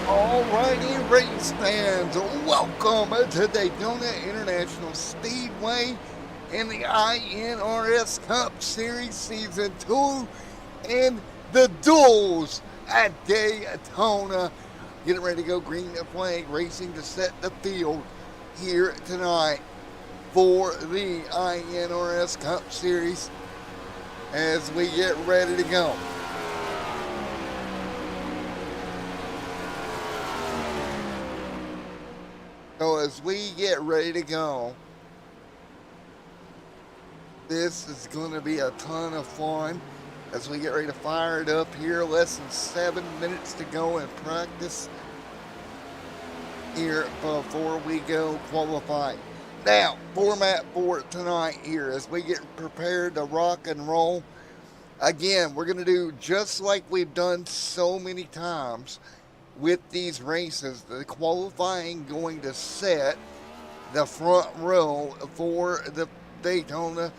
Alrighty, race fans, welcome to Daytona International Speedway in the iNRS Cup Series Season 2 and the duels at Daytona. Getting ready to go green flag racing to set the field here tonight for the iNRS Cup Series as we get ready to go. So as we get ready to go, this is going to be a ton of fun as we get ready to fire it up here. Less than 7 minutes to go in practice here before we go qualify. Now, format for tonight here as we get prepared to rock and roll. Again, we're going to do just like we've done so many times with these races. The qualifying going to set the front row for the Daytona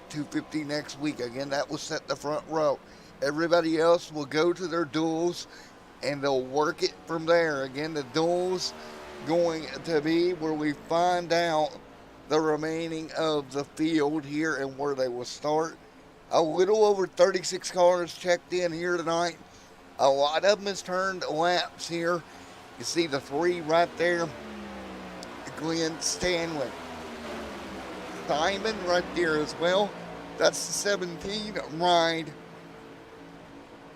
250 next week. Again, that will set the front row. Everybody else will go to their duels and they'll work it from there. Again, the duels going to be where we find out the remaining of the field here and where they will start. A little over 36 cars checked in here tonight. A lot of them has turned laps here. You see the three right there. Glenn Stanley. Simon right there as well. That's the 17 ride.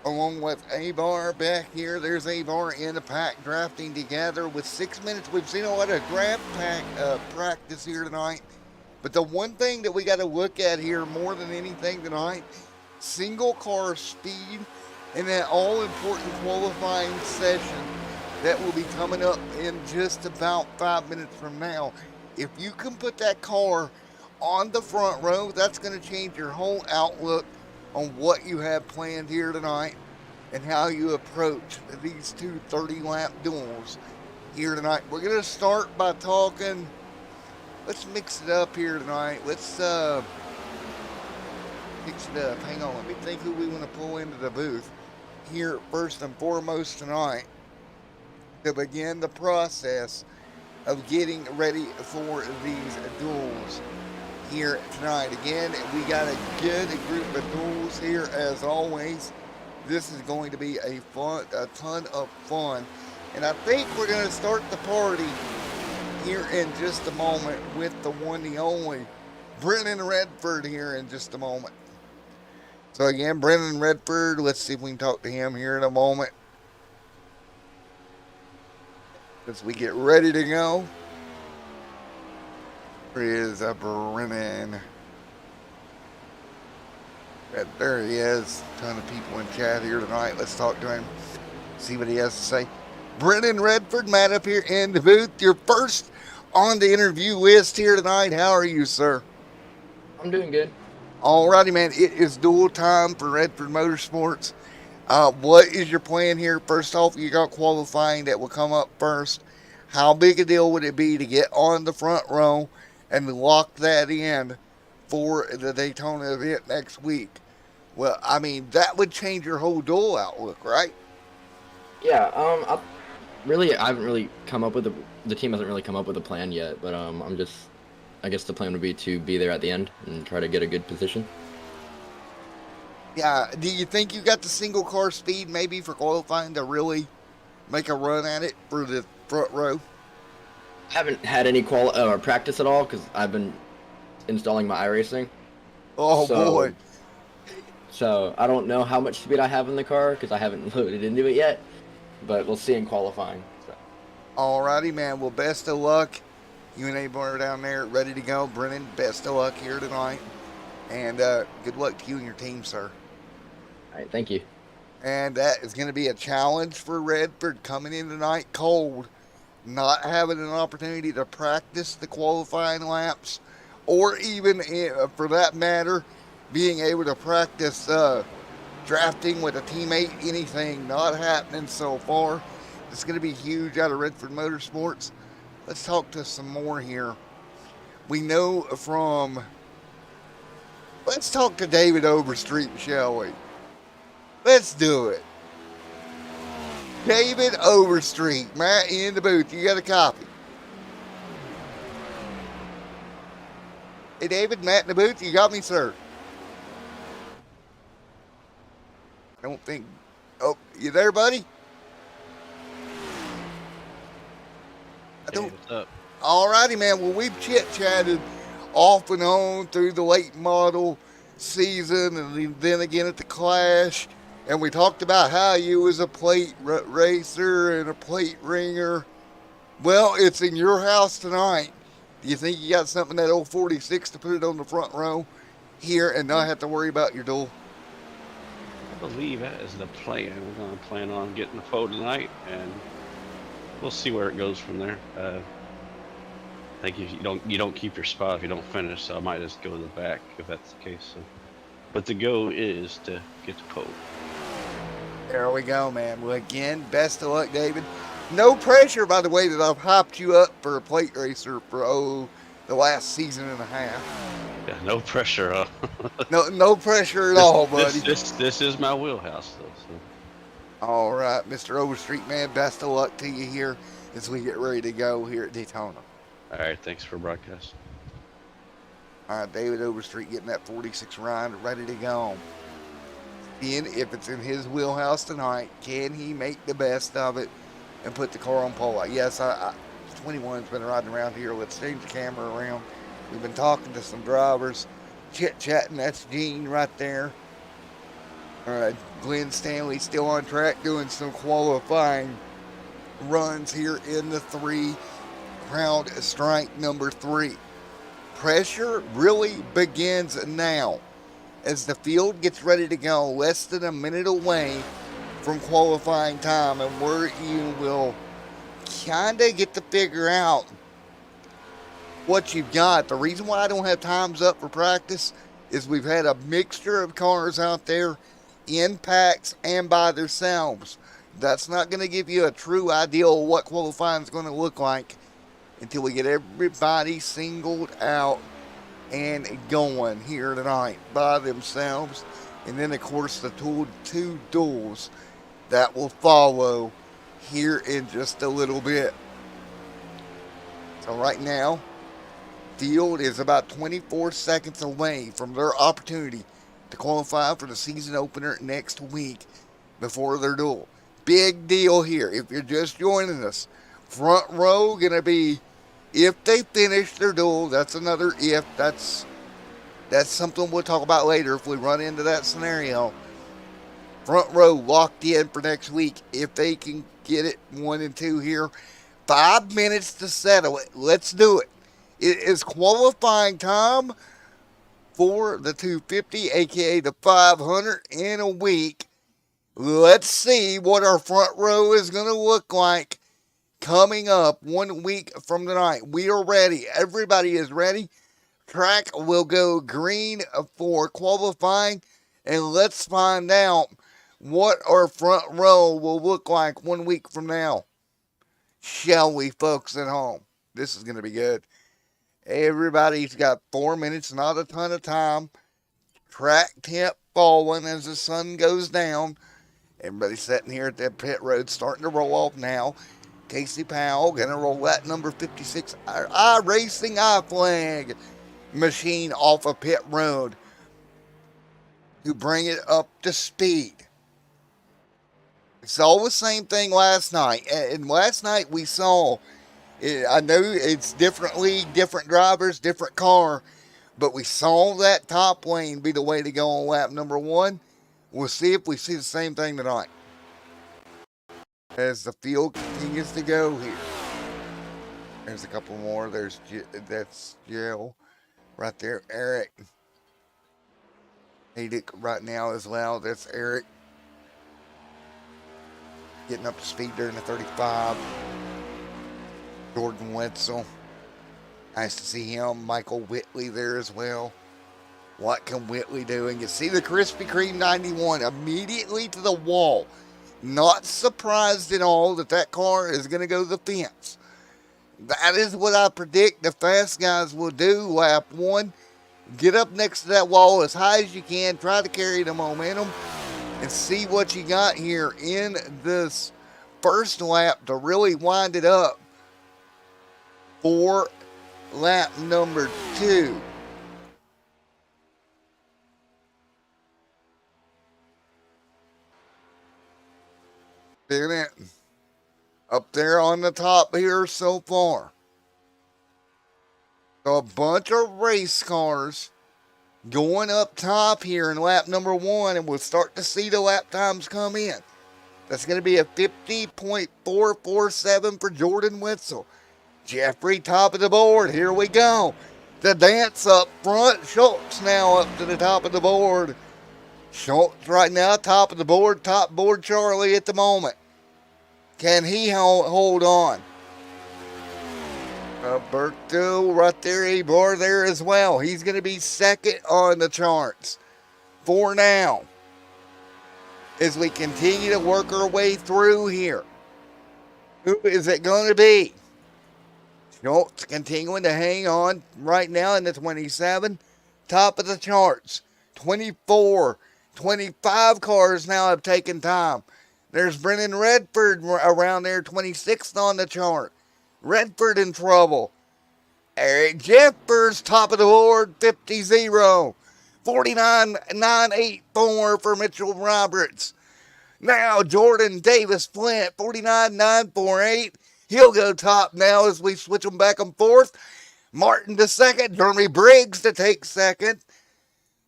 Along with Abar back here. There's Abar in the pack drafting together with 6 minutes. We've seen a lot of draft pack practice here tonight. But the one thing that we got to look at here more than anything tonight, single car speed in that all important qualifying session that will be coming up in just about 5 minutes from now. If you can put that car on the front row, that's going to change your whole outlook on what you have planned here tonight and how you approach these two 30-lap duels here tonight. We're going to start by talking. Let's mix it up here tonight. Let's mix it up. Hang on, let me think who we want to pull into the booth here first and foremost tonight to begin the process of getting ready for these duels here tonight. Again, we got a good group of duels here as always. This is going to be a ton of fun. And I think we're going to start the party here in just a moment with the one, the only, Brennan Redford here in just a moment. So again, Brennan Redford, let's see if we can talk to him here in a moment as we get ready to go. Here is Brennan. There he is. A ton of people in chat here tonight. Let's talk to him, see what he has to say. Brennan Redford, Matt up here in the booth. You're first on the interview list here tonight. How are you, sir? I'm doing good. Alrighty, man. It is duel time for Redford Motorsports. What is your plan here? First off, you got qualifying that will come up first. How big a deal would it be to get on the front row and lock that in for the Daytona event next week? Well, I mean, that would change your whole duel outlook, right? Yeah, I haven't really come up with the team hasn't really come up with a plan yet, but I guess the plan would be to be there at the end and try to get a good position. Yeah, do you think you got the single car speed maybe for qualifying to really make a run at it for the front row? I haven't had any practice at all because I've been installing my iRacing. Oh, boy. So I don't know how much speed I have in the car because I haven't loaded into it yet, but we'll see in qualifying. So. Alrighty, man. Well, best of luck. You and A-Bar down there ready to go. Brennan, best of luck here tonight. And good luck to you and your team, sir. All right, thank you. And that is going to be a challenge for Redford coming in tonight cold, not having an opportunity to practice the qualifying laps, or even, for that matter, being able to practice drafting with a teammate, anything not happening so far. It's going to be huge out of Redford Motorsports. Let's talk to some more here. We know from... Let's talk to David Overstreet, shall we? Let's do it. David Overstreet, Matt in the booth. You got a copy. Hey, David, Matt in the booth. You got me, sir? I don't think... Oh, you there, buddy? Hey, what's up? Alrighty, man. Well, we've chit-chatted off and on through the late model season and then again at the Clash. And we talked about how you was a plate racer and a plate ringer. Well, it's in your house tonight. Do you think you got something in that old 46 to put it on the front row here and not have to worry about your duel? I believe that is the plan. We're going to plan on getting the pole tonight, and we'll see where it goes from there. I think if you don't keep your spot if you don't finish, so I might just go to the back if that's the case. So. But the go is to get the pole. There we go, man. Well, again, best of luck, David. No pressure, by the way, that I've hyped you up for a plate racer for the last season and a half. Yeah, no pressure. No pressure at this all, this buddy. this this is my wheelhouse, though. So All right, Mr. Overstreet man, best of luck to you here as we get ready to go here at Daytona. all right, thanks for broadcast. All right, David Overstreet getting that 46 round ready to go. And if it's in his wheelhouse tonight, can he make the best of it and put the car on pole? Yes, 21's been riding around here. Let's change the camera around. We've been talking to some drivers, chit-chatting. That's Gene right there. All right, Glenn Stanley still on track doing some qualifying runs here in the 3 round strike number 3. Pressure really begins now as the field gets ready to go, less than a minute away from qualifying time, and where you will kind of get to figure out what you've got. The reason why I don't have times up for practice is we've had a mixture of cars out there in packs and by themselves. That's not going to give you a true idea of what qualifying is going to look like until we get everybody singled out and going here tonight by themselves. And then, of course, the two duels that will follow here in just a little bit. So right now, field is about 24 seconds away from their opportunity to qualify for the season opener next week before their duel. Big deal here. If you're just joining us, front row going to be, if they finish their duel, that's another if. That's something we'll talk about later if we run into that scenario. Front row locked in for next week if they can get it 1 and 2 here. 5 minutes to settle it. Let's do it. It is qualifying time for the 250, aka the 500 in a week. Let's see what our front row is going to look like coming up 1 week from tonight. We are ready. Everybody is ready. Track will go green for qualifying, and let's find out what our front row will look like 1 week from now. Shall we, folks at home? This is going to be good. Everybody's got 4 minutes, not a ton of time. Track temp falling as the sun goes down. Everybody's sitting here at that pit road, starting to roll off now. Casey Powell going to roll that number 56 iRacing iFlag machine off of pit road to bring it up to speed. It's all the same thing last night. And last night we saw, I know it's different league, different drivers, different car, but we saw that top lane be the way to go on lap number 1. We'll see if we see the same thing tonight as the field continues to go here. There's a couple more. That's Jill right there. Eric Haydick right now as well. That's Eric getting up to speed during the 35. Jordan Wetzel. Nice to see him. Michael Whitley there as well. What can Whitley do? And you see the Krispy Kreme 91 immediately to the wall. Not surprised at all that car is going to go to the fence. That is what I predict the fast guys will do lap 1. Get up next to that wall as high as you can. Try to carry the momentum and see what you got here in this first lap to really wind it up for lap number 2. Bennett up there on the top here so far. So a bunch of race cars going up top here in lap number 1, and we'll start to see the lap times come in. That's going to be a 50.447 for Jordan Wetzel. Jeffrey top of the board. Here we go. The dance up front. Schultz now up to the top of the board. Schultz right now top of the board. Top board Charlie at the moment. Can he hold on? Berto right there, Ebar there as well. He's going to be second on the charts for now as we continue to work our way through here. Who is it going to be? Schultz continuing to hang on right now in the 27, top of the charts. 24, 25 cars now have taken time. There's Brennan Redford around there, 26th on the chart. Redford in trouble. Eric Jeffers, top of the board, 50-0. 49.984 for Mitchell Roberts. Now Jordan Davis Flint, 49.948. He'll go top now as we switch them back and forth. Martin to second. Jeremy Briggs to take second.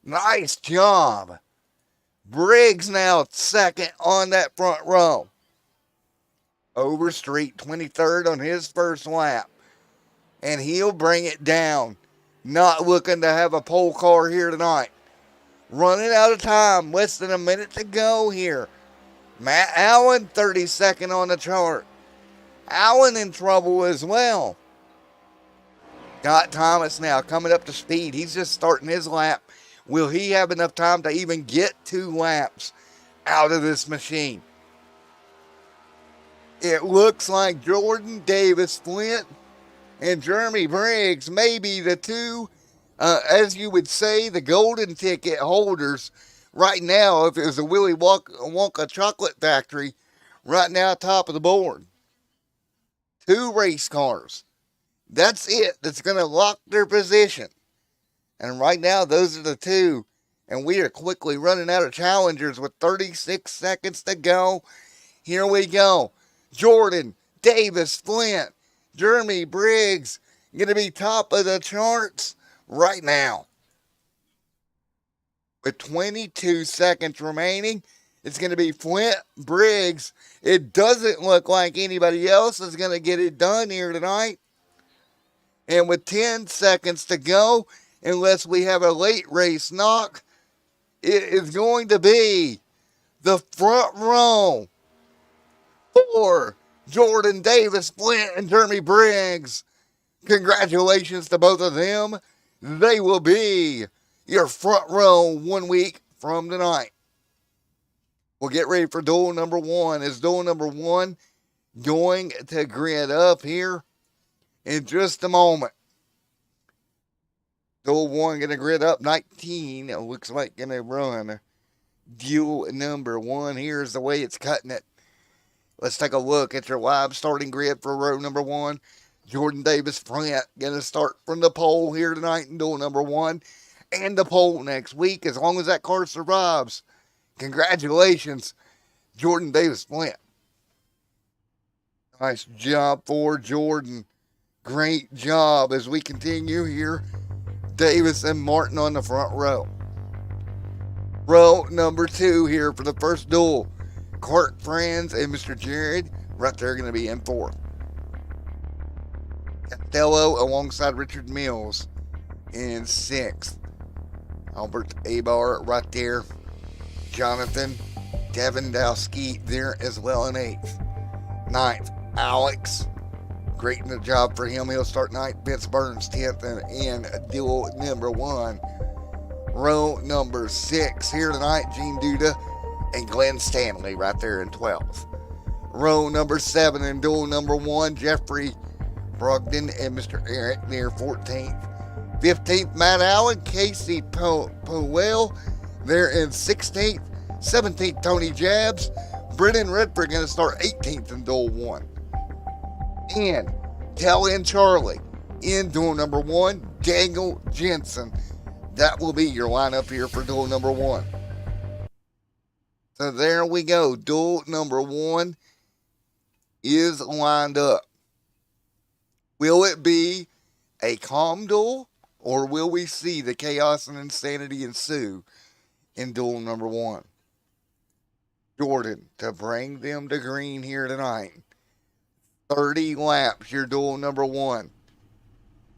Nice job. Briggs now second on that front row. Overstreet 23rd on his first lap. And he'll bring it down. Not looking to have a pole car here tonight. Running out of time. Less than a minute to go here. Matt Allen, 32nd on the chart. Allen in trouble as well. Scott Thomas now coming up to speed. He's just starting his lap. Will he have enough time to even get 2 laps out of this machine? It looks like Jordan Davis Flint and Jeremy Briggs may be the two, as you would say, the golden ticket holders right now. If it was a Willy Wonka chocolate factory, right now top of the board. 2 race cars. That's it. That's going to lock their position. And right now, those are the 2. And we are quickly running out of challengers with 36 seconds to go. Here we go. Jordan Davis Flint, Jeremy Briggs, going to be top of the charts right now. With 22 seconds remaining, it's going to be Flint, Briggs. It doesn't look like anybody else is going to get it done here tonight. And with 10 seconds to go, unless we have a late race knock, it is going to be the front row for Jordan Davis, Flint, and Jeremy Briggs. Congratulations to both of them. They will be your front row 1 week from tonight. We'll get ready for duel number 1. Is duel number 1 going to grid up here in just a moment? Duel 1 going to grid up 19. It looks like going to run duel number 1. Here's the way it's cutting it. Let's take a look at your live starting grid for row number 1. Jordan Davis Flint going to start from the pole here tonight in duel number 1. And the pole next week, as long as that car survives. Congratulations, Jordan Davis Flint. Nice job for Jordan. Great job as we continue here. Davis and Martin on the front row. Row number 2 here for the first duel. Clark Franz and Mr. Jared right there going to be in 4th. Costello alongside Richard Mills in 6th. Albert Abar right there. Jonathan Davendowski there as well in 8th. 9th, Alex. Great job for him. He'll start 9th. Vince Burns 10th in duel number 1. Row number 6 here tonight. Gene Duda and Glenn Stanley right there in 12th. Row number 7 in duel number 1. Jeffrey Brogdon and Mr. Eric near 14th. 15th, Matt Allen, Casey Powell, they're in 16th. 17th, Tony Jabs. Brennan Redford going to start 18th in duel 1. And Tell in Charlie in duel number 1, Daniel Jensen. That will be your lineup here for duel number 1. So there we go. Duel number 1 is lined up. Will it be a calm duel? Or will we see the chaos and insanity ensue in duel number 1? Jordan to bring them to green here tonight. 30 laps, your duel number 1.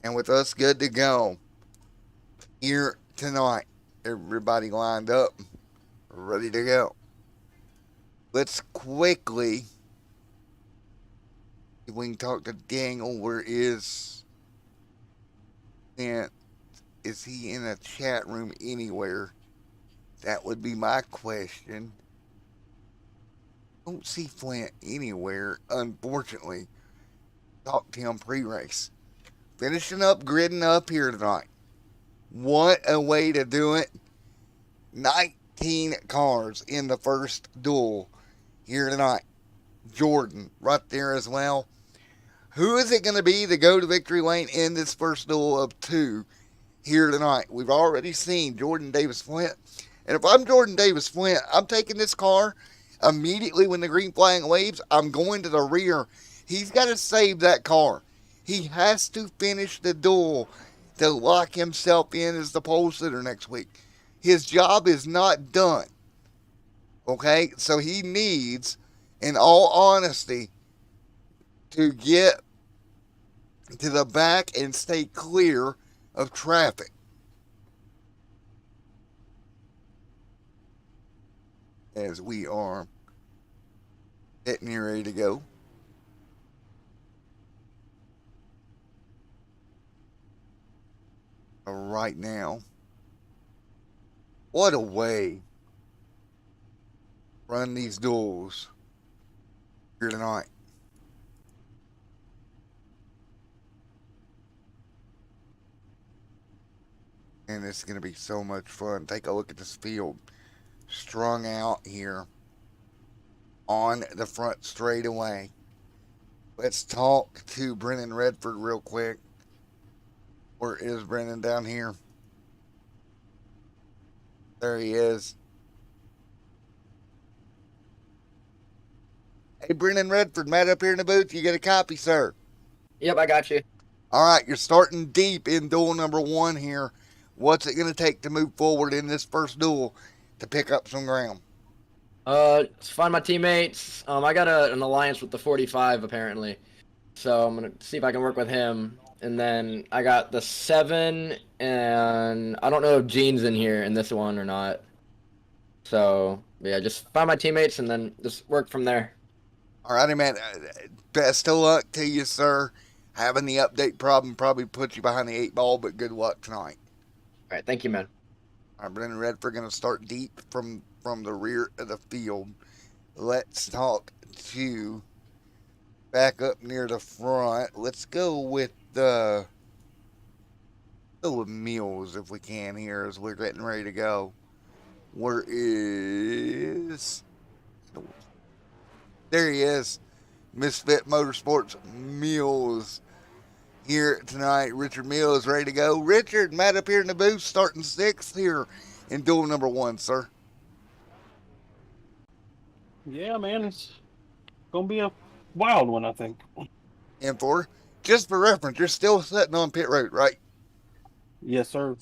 And with us good to go here tonight. Everybody lined up, ready to go. Let's quickly, if we can talk to Daniel, where is... And is he in a chat room anywhere? That would be my question. Don't see Flint anywhere, unfortunately. Talked to him pre-race. Finishing up, gridding up here tonight. What a way to do it. 19 cars in the first duel here tonight. Jordan right there as well. Who is it going to be to go to victory lane in this first duel of 2 here tonight? We've already seen Jordan Davis Flint. And if I'm Jordan Davis Flint, I'm taking this car immediately when the green flag waves. I'm going to the rear. He's got to save that car. He has to finish the duel to lock himself in as the pole sitter next week. His job is not done. Okay? So he needs, in all honesty, to get to the back and stay clear of traffic. As we are getting here ready to go. Right now. What a way to run these duels here tonight. And it's going to be so much fun. Take a look at this field. Strung out here on the front straightaway. Let's talk to Brennan Redford real quick. Where is Brennan down here? There he is. Hey, Brennan Redford, Matt up here in the booth. You get a copy, sir? Yep, I got you. All right, you're starting deep in duel number 1 here. What's it going to take to move forward in this first duel to pick up some ground? Find my teammates. I got an alliance with the 45 apparently, so I'm gonna see if I can work with him. And then I got the 7, and I don't know if Gene's in here in this one or not. So yeah, just find my teammates and then just work from there. All righty, man. Best of luck to you, sir. Having the update problem probably put you behind the 8 ball, but good luck tonight. All right, thank you, man. All right, Brennan Redford going to start deep from the rear of the field. Let's talk to back up near the front. Let's go with Mills if we can here as we're getting ready to go. Where is... There he is. Misfit Motorsports Mills here tonight. Richard Mills ready to go. Richard, Matt up here in the booth starting 6th here in duel number 1, sir. Yeah, man, it's gonna be a wild one, I think. And just for reference, you're still sitting on pit road, right? Yes, sir.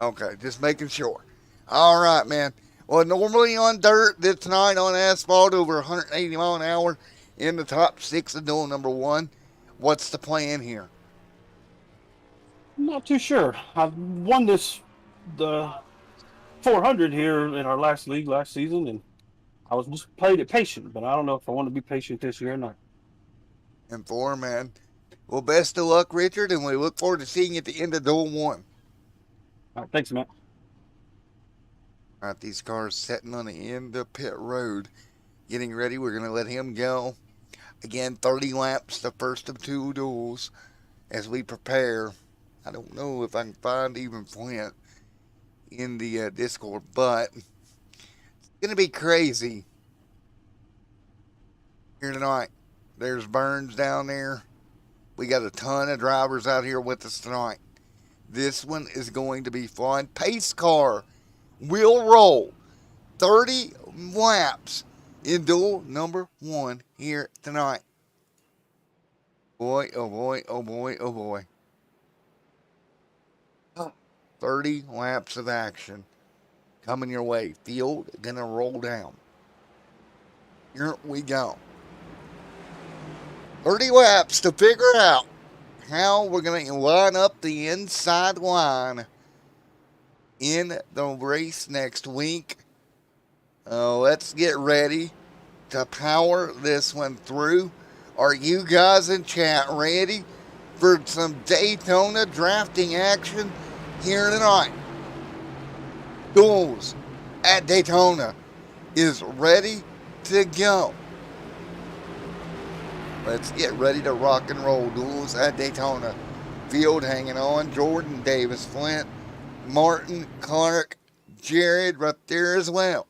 Okay, just making sure. All right, man. Well, normally on dirt, this tonight on asphalt, over 180 mile an hour in the top 6 of duel number 1. What's the plan here? Not too sure. I've won the 400 here in our last league last season, and I was just played it patient, but I don't know if I want to be patient this year or not. And 4, man. Well, best of luck, Richard, and we look forward to seeing you at the end of duel 1. All right, thanks, Matt. All right, these cars setting on the end of pit road, getting ready. We're going to let him go. Again, 30 laps, the first of 2 duels as we prepare. I don't know if I can find even Flint in the Discord, but it's going to be crazy here tonight. There's Burns down there. We got a ton of drivers out here with us tonight. This one is going to be fun. Pace car will roll 30 laps in duel number 1 here tonight. Boy, oh boy, oh boy, oh boy. 30 laps of action coming your way. Field gonna roll down. Here we go. 30 laps to figure out how we're gonna line up the inside line in the race next week. Let's get ready to power this one through. Are you guys in chat ready for some Daytona drafting action here tonight? Duels at Daytona is ready to go. Let's get ready to rock and roll. Duels at Daytona. Field hanging on. Jordan, Davis, Flint, Martin, Clark, Jared right there as well.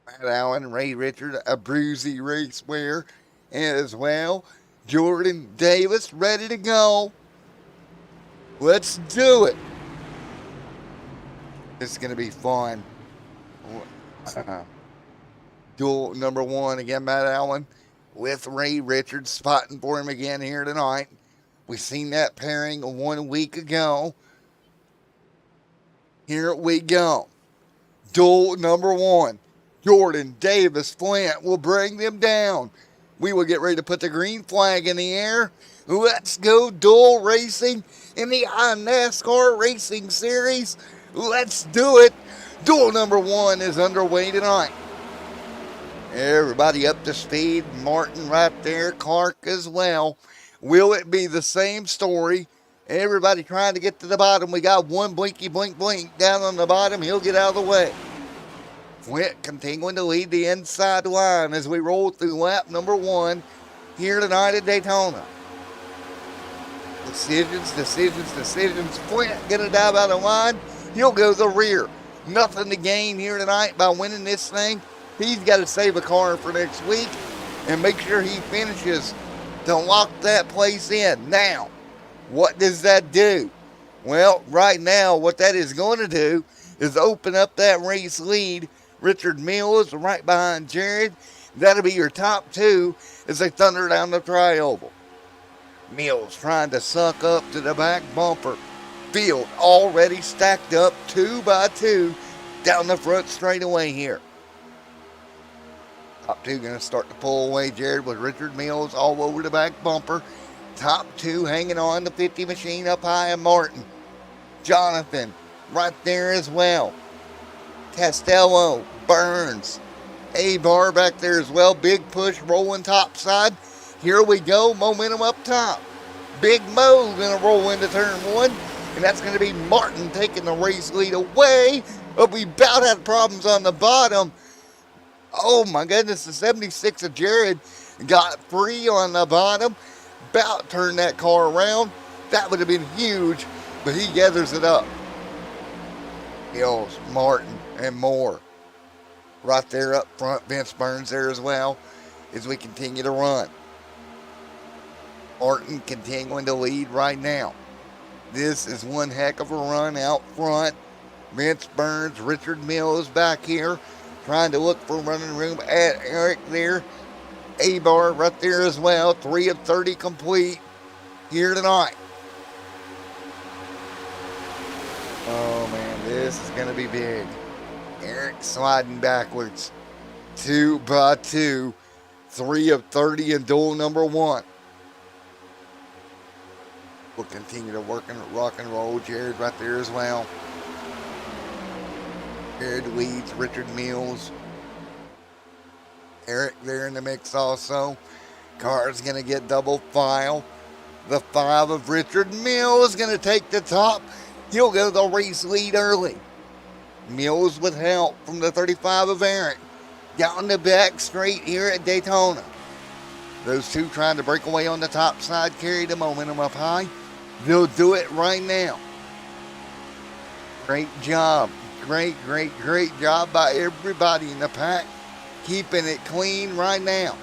Matt Allen, Ray Richard, a Bruzy Raceware as well. Jordan Davis ready to go. Let's do it. This is going to be fun. Duel number one, again, Matt Allen with Ray Richards, spotting for him again here tonight. We seen that pairing 1 week ago. Here we go. Duel number one. Jordan Davis Flint will bring them down. We will get ready to put the green flag in the air. Let's go dual racing in the iNRS Racing Series. Let's do it. Duel number one is underway tonight. Everybody up to speed. Martin right there. Clark as well. Will it be the same story? Everybody trying to get to the bottom. We got one blinky blink blink down on the bottom. He'll get out of the way. Flint continuing to lead the inside line as we roll through lap number one here tonight at Daytona. Decisions. Flint gonna dive out of line. He'll go the rear. Nothing to gain here tonight by winning this thing. He's got to save a car for next week and make sure he finishes to lock that place in. Now, what does that do? Well, right now, what that is going to do is open up that race lead. Richard Mills right behind Jared. That'll be your top two as they thunder down the tri-oval. Mills trying to suck up to the back bumper. Field already stacked up 2 by 2 down the front straightaway here. Top two going to start to pull away. Jared with Richard Mills all over the back bumper. Top two hanging on the 50 machine up high, and Martin. Jonathan right there as well. Costello, Burns, A-Bar back there as well. Big push rolling topside. Here we go. Momentum up top. Big Mo's going to roll into turn one. And that's going to be Martin taking the race lead away. But we about had problems on the bottom. Oh my goodness, the 76 of Jared got free on the bottom. About turned that car around. That would have been huge, but he gathers it up. Hills, Martin, and Moore. Right there up front, Vince Burns there as well as we continue to run. Martin continuing to lead right now. This is one heck of a run out front. Vince Burns, Richard Mills back here, trying to look for running room at Eric there. A-Bar right there as well. 3 of 30 complete here tonight. Oh man, this is going to be big. Eric sliding backwards. 2 by 2. 3 of 30 in duel number one. We'll continue to work and rock and roll. Jared right there as well. Jared leads Richard Mills. Eric there in the mix also. Car's going to get double file. The 5 of Richard Mills going to take the top. He'll go the race lead early. Mills with help from the 35 of Eric. Down the back straight here at Daytona. Those two trying to break away on the top side, carry the momentum up high. They'll do it right now. Great job. Great job by everybody in the pack. Keeping it clean right now.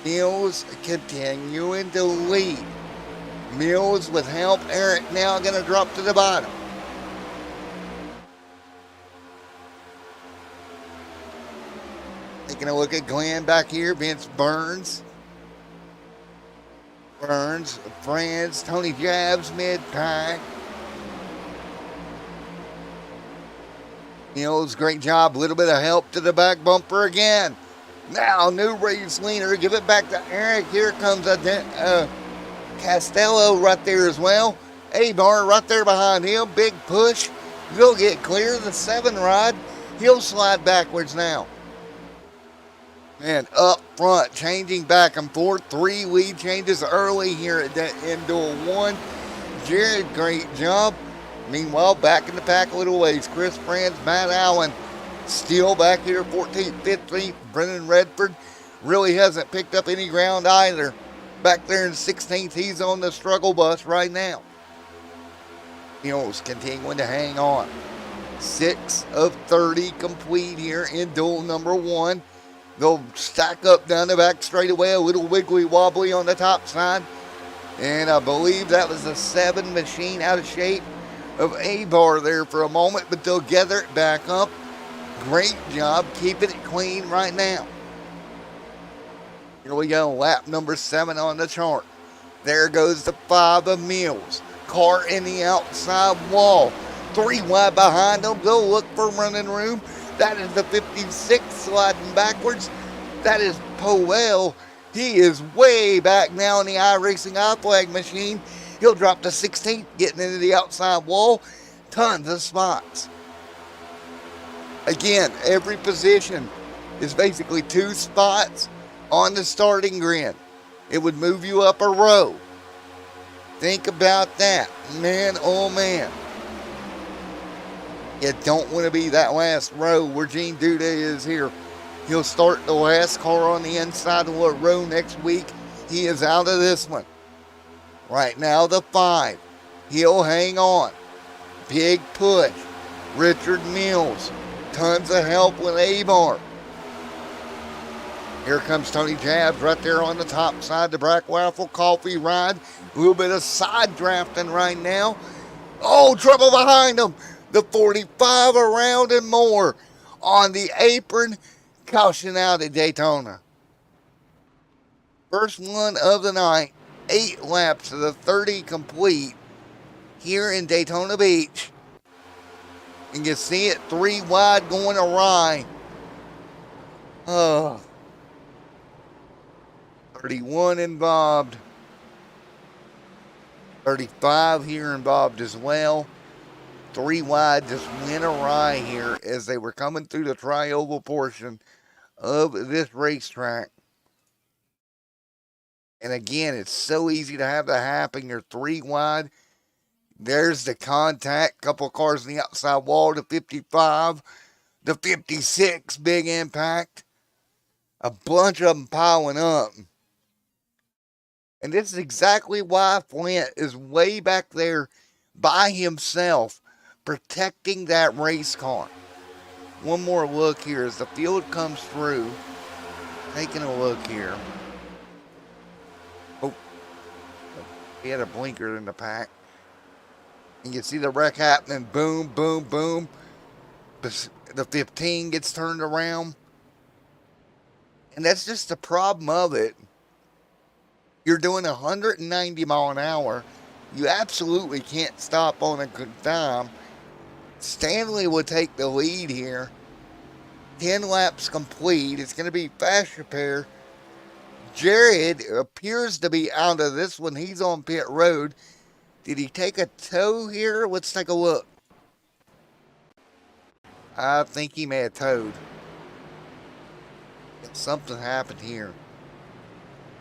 Mills continuing to lead. Mills with help. Eric now going to drop to the bottom. Taking a look at Glenn back here. Vince Burns. Franz, Tony Jabs, mid-pack. Mills, great job. A little bit of help to the back bumper again. Now, new race leader. Give it back to Eric. Here comes a Costello right there as well. A-Bar right there behind him. Big push. He'll get clear. The 7 ride. He'll slide backwards now. And up front, changing back and forth. 3 lead changes early here at in duel 1. Jared, great job. Meanwhile, back in the pack a little ways. Chris Franz, Matt Allen Still back here, 14th, 15th. Brennan Redford really hasn't picked up any ground either. Back there in 16th, he's on the struggle bus right now. Mills continuing to hang on. 6 of 30 complete here in duel number 1. They'll stack up down the back straightaway, a little wiggly wobbly on the top side. And I believe that was a 7 machine out of shape of A-bar there for a moment, but they'll gather it back up. Great job keeping it clean right now. Here we go, lap number 7 on the chart. There goes the 5 of Mills. Car in the outside wall. 3 wide behind them. They'll look for running room. That is the 56 sliding backwards. That is Powell. He is way back now in the iRacing iFlag machine. He'll drop to 16th, getting into the outside wall. Tons of spots. Again, every position is basically 2 spots on the starting grid. It would move you up a row. Think about that. Man, oh man. You don't want to be that last row where Gene Duda is here. He'll start the last car on the inside of the row next week. He is out of this one. Right now, the 5. He'll hang on. Big push. Richard Mills. Tons of help with A-bar. Here comes Tony Jabs right there on the top side. The Black Waffle Coffee ride. A little bit of side drafting right now. Oh, trouble behind him. The 45 around and more on the apron. Caution out at Daytona. First one of the night. 8 laps of the 30 complete here in Daytona Beach. And you see it 3 wide going awry. 31 involved. 35 here involved as well. 3 wide just went awry here as they were coming through the tri-oval portion of this racetrack. And again, it's so easy to have that happen. You're 3 wide. There's the contact. Couple of cars on the outside wall. The 55. The 56. Big impact. A bunch of them piling up. And this is exactly why Flint is way back there by himself, protecting that race car. One more look here as the field comes through. Taking a look here. Oh, he had a blinker in the pack. You can see the wreck happening. Boom, boom, boom. The 15 gets turned around. And that's just the problem of it. You're doing 190 mile an hour. You absolutely can't stop on a good time. Stanley will take the lead here. 10 laps complete. It's going to be fast repair. Jared appears to be out of this one. He's on pit road. Did he take a tow here? Let's take a look. I think he may have towed. Something happened here.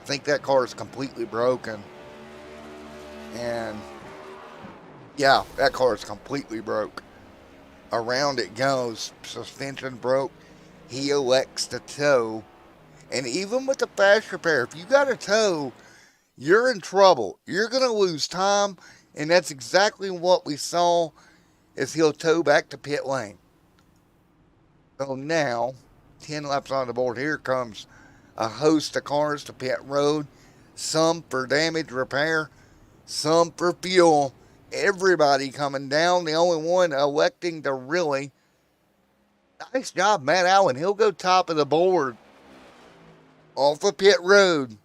I think that car is completely broken. And yeah, that car is completely broke. Around it goes. Suspension broke. He elects to tow. And even with the fast repair, if you got a tow, you're in trouble. You're going to lose time. And that's exactly what we saw as he'll tow back to pit lane. So now, 10 laps on the board. Here comes a host of cars to pit road. Some for damage repair. Some for fuel. Everybody coming down. The only one electing to really. Nice job, Matt Allen. He'll go top of the board. Off of pit road.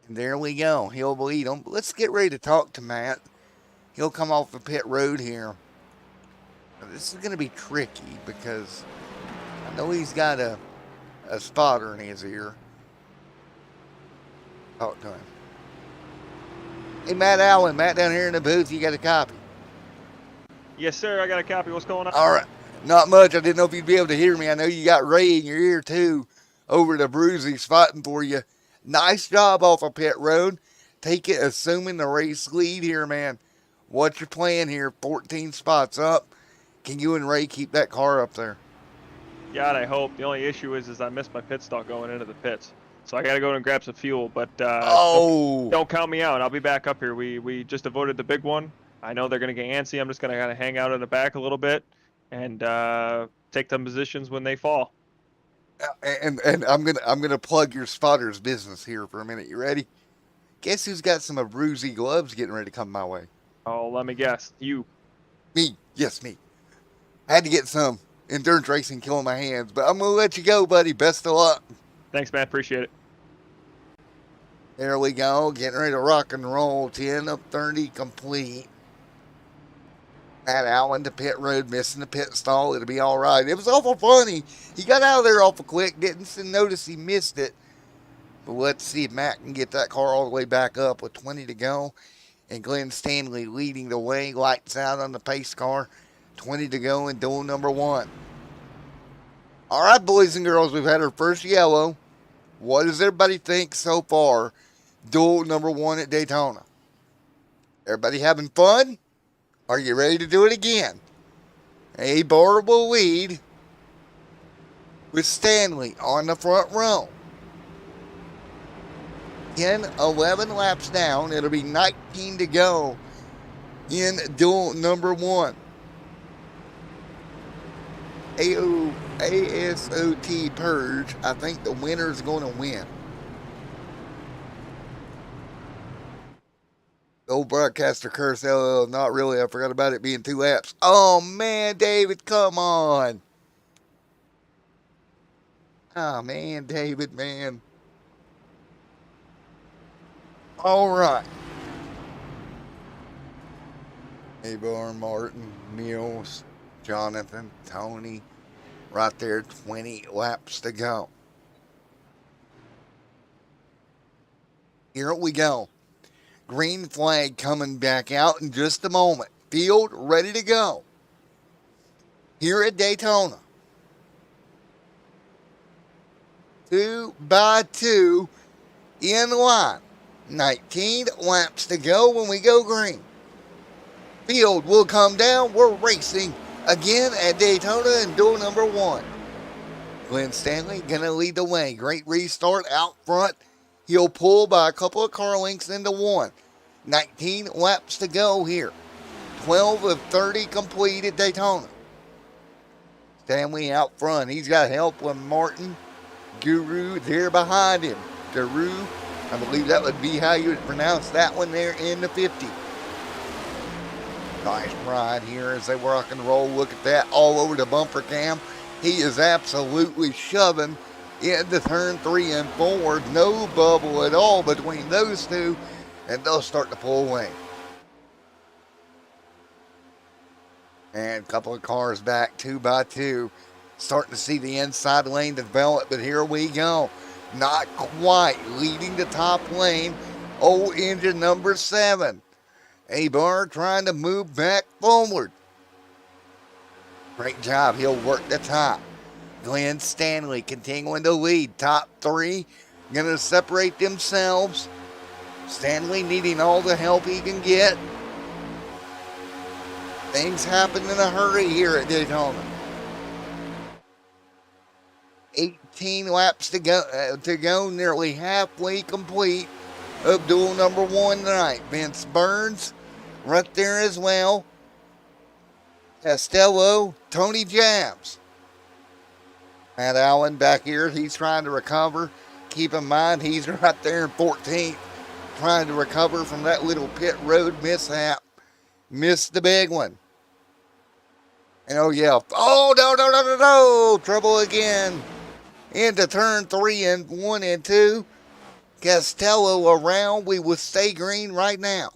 And there we go. He'll lead them. Let's get ready to talk to Matt. He'll come off the pit road here. Now, this is going to be tricky because I know he's got a spotter in his ear. Talk to him. Hey, Matt Allen. Matt down here in the booth. You got a copy? Yes, sir. I got a copy. What's going on? All right. Not much. I didn't know if you'd be able to hear me. I know you got Ray in your ear, too, over the Bruisies fighting for you. Nice job off of pit road. Take it, assuming the race lead here, man. What's your plan here? 14 spots up. Can you and Ray keep that car up there? God, I hope. The only issue is I missed my pit stop going into the pits. So I got to go and grab some fuel. But Oh, don't count me out. I'll be back up here. We just avoided the big one. I know they're going to get antsy. I'm just going to kind of hang out in the back a little bit and take them positions when they fall. and I'm gonna plug your spotter's business here for a minute. You ready? Guess who's got some Abruzzi gloves getting ready to come my way? Oh, let me guess. You. Me. Yes, me. I had to get some endurance racing killing my hands, but I'm gonna let you go, buddy. Best of luck. Thanks, man. Appreciate it. There we go. Getting ready to rock and roll. 10 of 30 complete. Matt Allen to pit road, missing the pit stall. It'll be all right. It was awful funny. He got out of there awful quick. Didn't notice he missed it. But let's see if Matt can get that car all the way back up with 20 to go. And Glenn Stanley leading the way. Lights out on the pace car. 20 to go in duel number 1. All right, boys and girls, we've had our first yellow. What does everybody think so far? Duel number 1 at Daytona. Everybody having fun? Are you ready to do it again? A bar will lead with Stanley on the front row. 10, 11 laps down. It'll be 19 to go in duel number 1. ASOT Purge. I think the winner's going to win. Old broadcaster curse, not really. I forgot about it being 2 laps. Oh, man, David, come on. Oh, man, David, man. All right. Abar, Martin, Mills, Jonathan, Tony. Right there, 20 laps to go. Here we go. Green flag coming back out in just a moment. Field ready to go. Here at Daytona. 2 by 2 in line. 19 laps to go when we go green. Field will come down. We're racing again at Daytona in duel number 1. Glenn Stanley gonna lead the way. Great restart out front. He'll pull by a couple of car lengths into 1. 19 laps to go here. 12 of 30 complete at Daytona. Stanley out front. He's got help with Martin. Guru there behind him. Guru, I believe that would be how you would pronounce that one there in the 50. Nice ride here as they rock and roll. Look at that all over the bumper cam. He is absolutely shoving into turn 3 and 4. No bubble at all between those two, and they'll start to pull away. And a couple of cars back, 2 by 2. Starting to see the inside lane develop, but here we go. Not quite leading the top lane. Old engine number 7. Abar trying to move back forward. Great job. He'll work the top. Glenn Stanley continuing to lead. Top 3 going to separate themselves. Stanley needing all the help he can get. Things happen in a hurry here at Daytona. 18 laps to go, nearly halfway complete of duel number 1 tonight. Vince Burns right there as well. Costello, Tony Jabs. Matt Allen back here, he's trying to recover. Keep in mind, he's right there in 14th, trying to recover from that little pit road mishap. Missed the big one. And oh yeah, no, trouble again. Into turn 3 and 1 and 2. Costello around. We will stay green right now.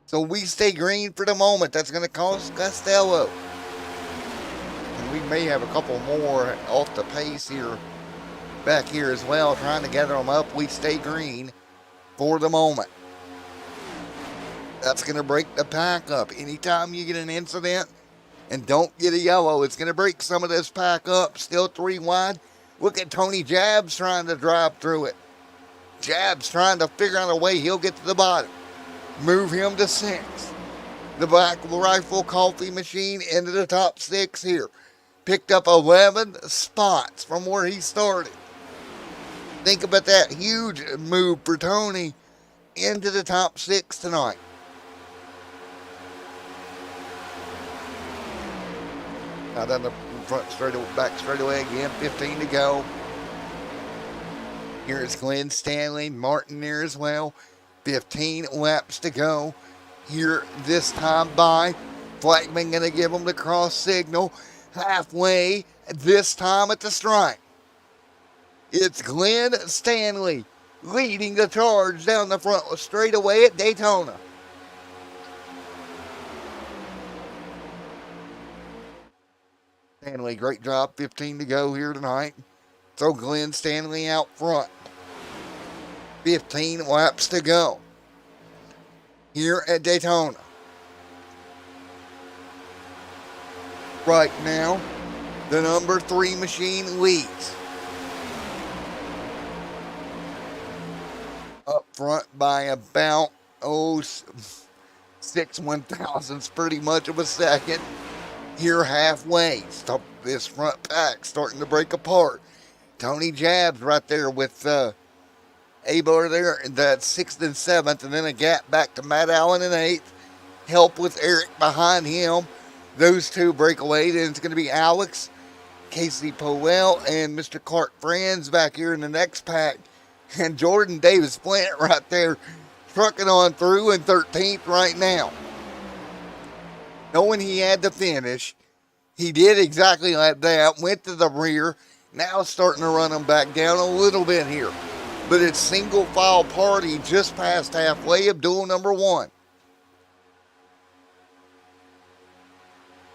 So we stay green for the moment. That's going to cost Costello. And we may have a couple more off the pace here, back here as well, trying to gather them up. We stay green for the moment. That's going to break the pack up. Anytime you get an incident and don't get a yellow, it's going to break some of this pack up. Still 3 wide. Look at Tony Jabs trying to drive through it. Jabs trying to figure out a way he'll get to the bottom. Move him to 6. The Black Rifle Coffee Machine into the top 6 here. Picked up 11 spots from where he started. Think about that huge move for Tony into the top 6 tonight. Now down the front straightaway, back straightaway again, 15 to go. Here's Glenn Stanley, Martin there as well. 15 laps to go. Here this time by Flagman going to give him the cross signal halfway this time at the stripe. It's Glenn Stanley leading the charge down the front straightaway at Daytona. Stanley, great job. 15 to go here tonight. So Glenn Stanley out front. 15 laps to go here at Daytona. Right now, the number 3 machine leads. Up front by about, 6/1000ths, pretty much of a second. Here halfway, stop this front pack starting to break apart. Tony Jabs right there with Abar there, that's 6th and 7th, and then a gap back to Matt Allen in 8th. Help with Eric behind him. Those two break away. Then it's going to be Alex, Casey Powell, and Mr. Clark Franz back here in the next pack. And Jordan Davis Plant right there, trucking on through in 13th right now. Knowing he had to finish, he did exactly like that, went to the rear, now starting to run them back down a little bit here. But it's single file party just past halfway of duel number 1.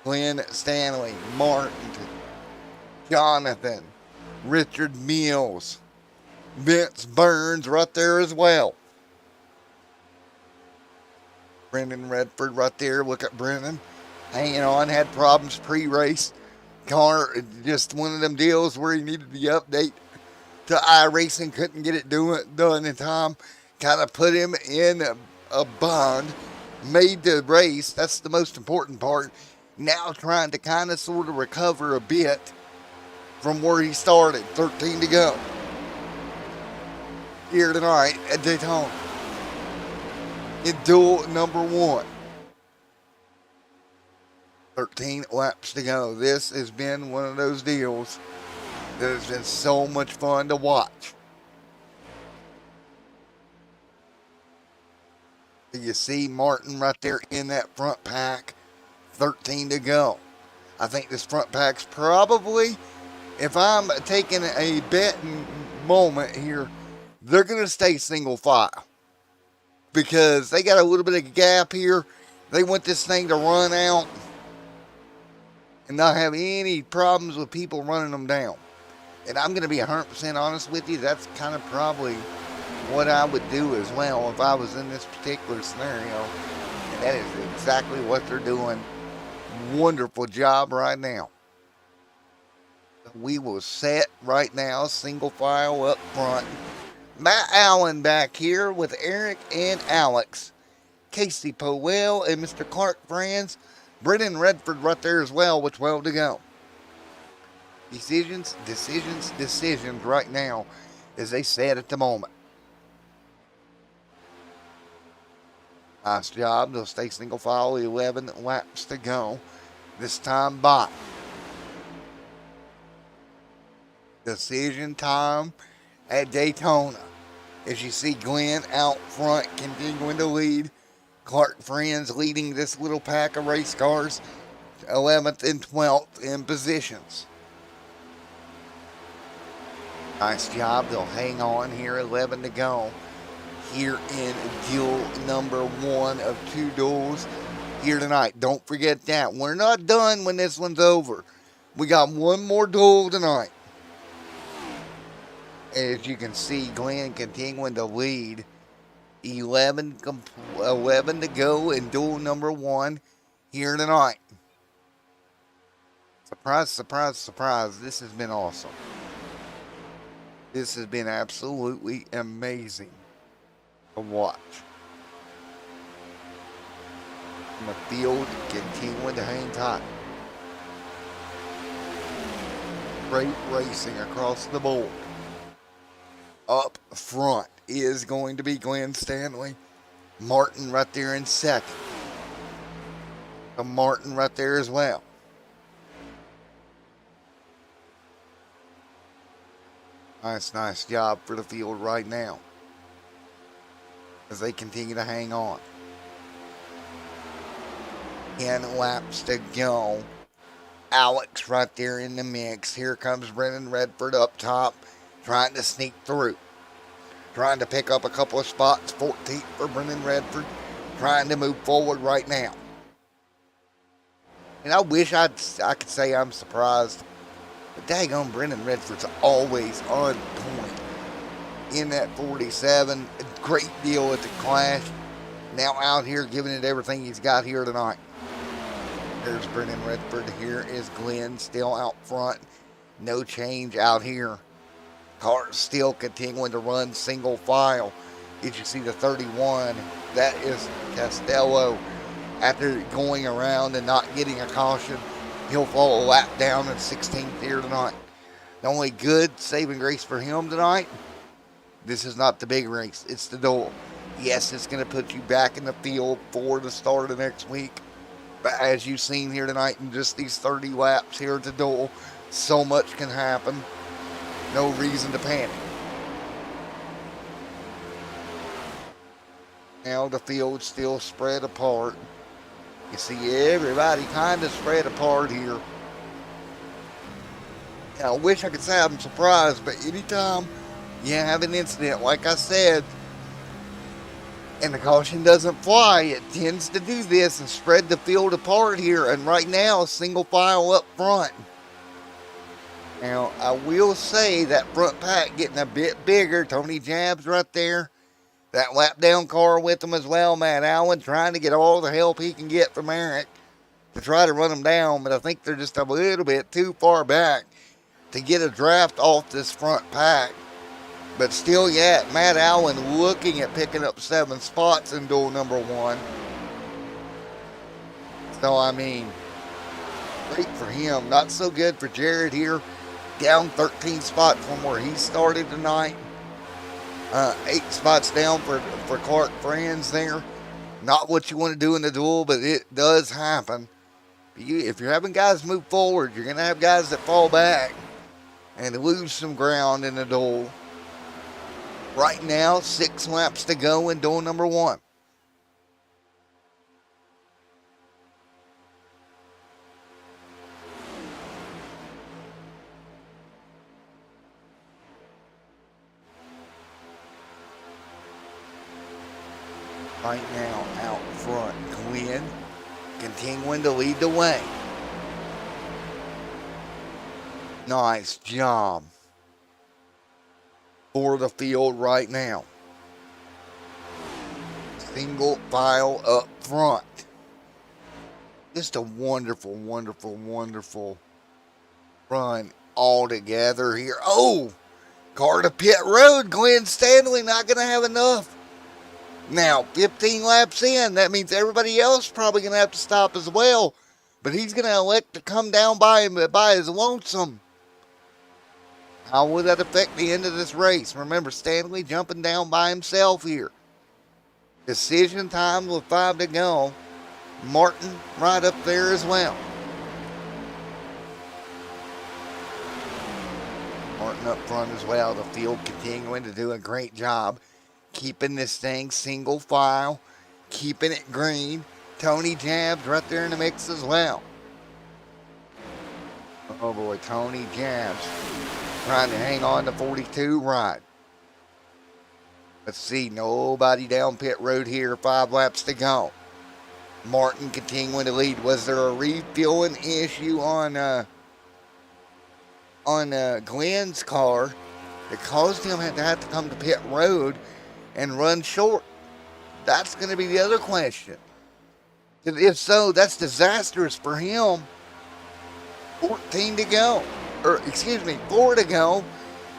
Glenn Stanley, Martin, Jonathan, Richard Mills, Vince Burns right there as well. Brendan Redford right there. Look at Brendan hanging on. Had problems pre-race. Car, just one of them deals where he needed the update to iRacing. Couldn't get it done in time. Kind of put him in a bond. Made the race. That's the most important part. Now trying to kind of sort of recover a bit from where he started. 13 to go here tonight at Daytona in duel number 1. 13 laps to go. This has been one of those deals that has been so much fun to watch. You see Martin right there in that front pack. 13 to go. I think this front pack's probably, if I'm taking a betting moment here, they're going to stay single file. Because they got a little bit of a gap here. They want this thing to run out and not have any problems with people running them down. And I'm going to be 100% honest with you. That's kind of probably what I would do as well if I was in this particular scenario. And that is exactly what they're doing. Wonderful job right now. We will set right now, single file up front. Matt Allen back here with Eric and Alex. Casey Powell and Mr. Clark Franz. Brendan Redford right there as well with 12 to go. Decisions right now as they said at the moment. Nice job. They'll stay single file. 11 laps to go. This time by. Decision time at Daytona. As you see Glenn out front continuing to lead. Clark Franz leading this little pack of race cars. 11th and 12th in positions. Nice job. They'll hang on here. 11 to go. Here in duel number 1 of 2 duels here tonight. Don't forget that. We're not done when this one's over. We got one more duel tonight. As you can see, Glenn continuing to lead. 11 to go in duel number 1 here tonight. Surprise, surprise, surprise. This has been awesome. This has been absolutely amazing to watch. And the field continuing to hang tight. Great racing across the board. Up front is going to be Glenn Stanley. Martin right there in second. Martin right there as well. Nice job for the field right now as they continue to hang on. 10 laps to go. Alex right there in the mix. Here comes Brennan Redford up top, trying to sneak through. Trying to pick up a couple of spots. 14th for Brennan Redford. Trying to move forward right now. And I wish I could say I'm surprised. But daggone, Brennan Redford's always on point. In that 47. A great deal at the Clash. Now out here giving it everything he's got here tonight. There's Brennan Redford. Here is Glenn still out front. No change out here. Cars still continuing to run single file. Did you see the 31? That is Castello. After going around and not getting a caution, he'll fall a lap down in 16th here tonight. The only good saving grace for him tonight, this is not the big race. It's the duel. Yes, it's going to put you back in the field for the start of next week. But as you've seen here tonight in just these 30 laps here at the duel, so much can happen. No reason to panic. Now the field's still spread apart. You see everybody kind of spread apart here. I wish I could say I'm surprised, but anytime you have an incident, like I said, and the caution doesn't fly, it tends to do this and spread the field apart here. And right now, single file up front. Now, I will say that front pack getting a bit bigger. Tony Jabs right there. That lap down car with him as well. Matt Allen trying to get all the help he can get from Eric to try to run him down. But I think they're just a little bit too far back to get a draft off this front pack. But still yet, Matt Allen looking at picking up 7 spots in duel number 1. So, I mean, great for him. Not so good for Jared here. Down 13 spots from where he started tonight. 8 spots down for Clark Franz there. Not what you want to do in the duel, but it does happen. If you're having guys move forward, you're going to have guys that fall back and lose some ground in the duel. Right now, 6 laps to go in duel number 1. Right now, out front, Glenn continuing to lead the way. Nice job for the field right now. Single file up front. Just a wonderful, wonderful, wonderful run all together here. Oh, car to pit road. Glenn Stanley not going to have enough. Now, 15 laps in, that means everybody else probably going to have to stop as well. But he's going to elect to come down by his lonesome. How will that affect the end of this race? Remember, Stanley jumping down by himself here. Decision time with 5 to go. Martin right up there as well. Martin up front as well. The field continuing to do a great job. Keeping this thing single file. Keeping it green. Tony Jabs right there in the mix as well. Oh boy, Tony Jabs trying to hang on to 42 right. Let's see, nobody down pit road here. 5 laps to go. Martin continuing to lead. Was there a refueling issue on Glenn's car that caused him to have to come to pit road and run short? That's going to be the other question. If so, that's disastrous for him. 14 to go. Or, excuse me, 4 to go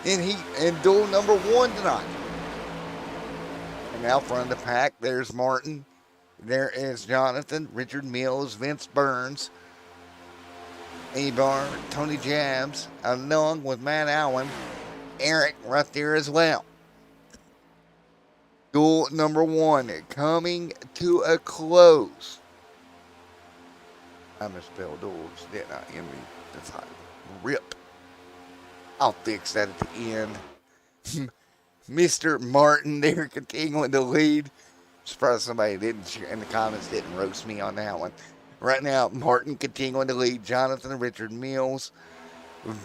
in duel number 1 tonight. And now front of the pack, there's Martin. There is Jonathan, Richard Mills, Vince Burns, Abar, Tony Jabs, along with Matt Allen, Eric right there as well. Duel number 1 coming to a close. I misspelled duels, didn't I? Envy. That's hot. Rip. I'll fix that at the end. Mr. Martin there continuing to lead. Surprised somebody didn't in the comments didn't roast me on that one. Right now, Martin continuing to lead. Jonathan, Richard Mills,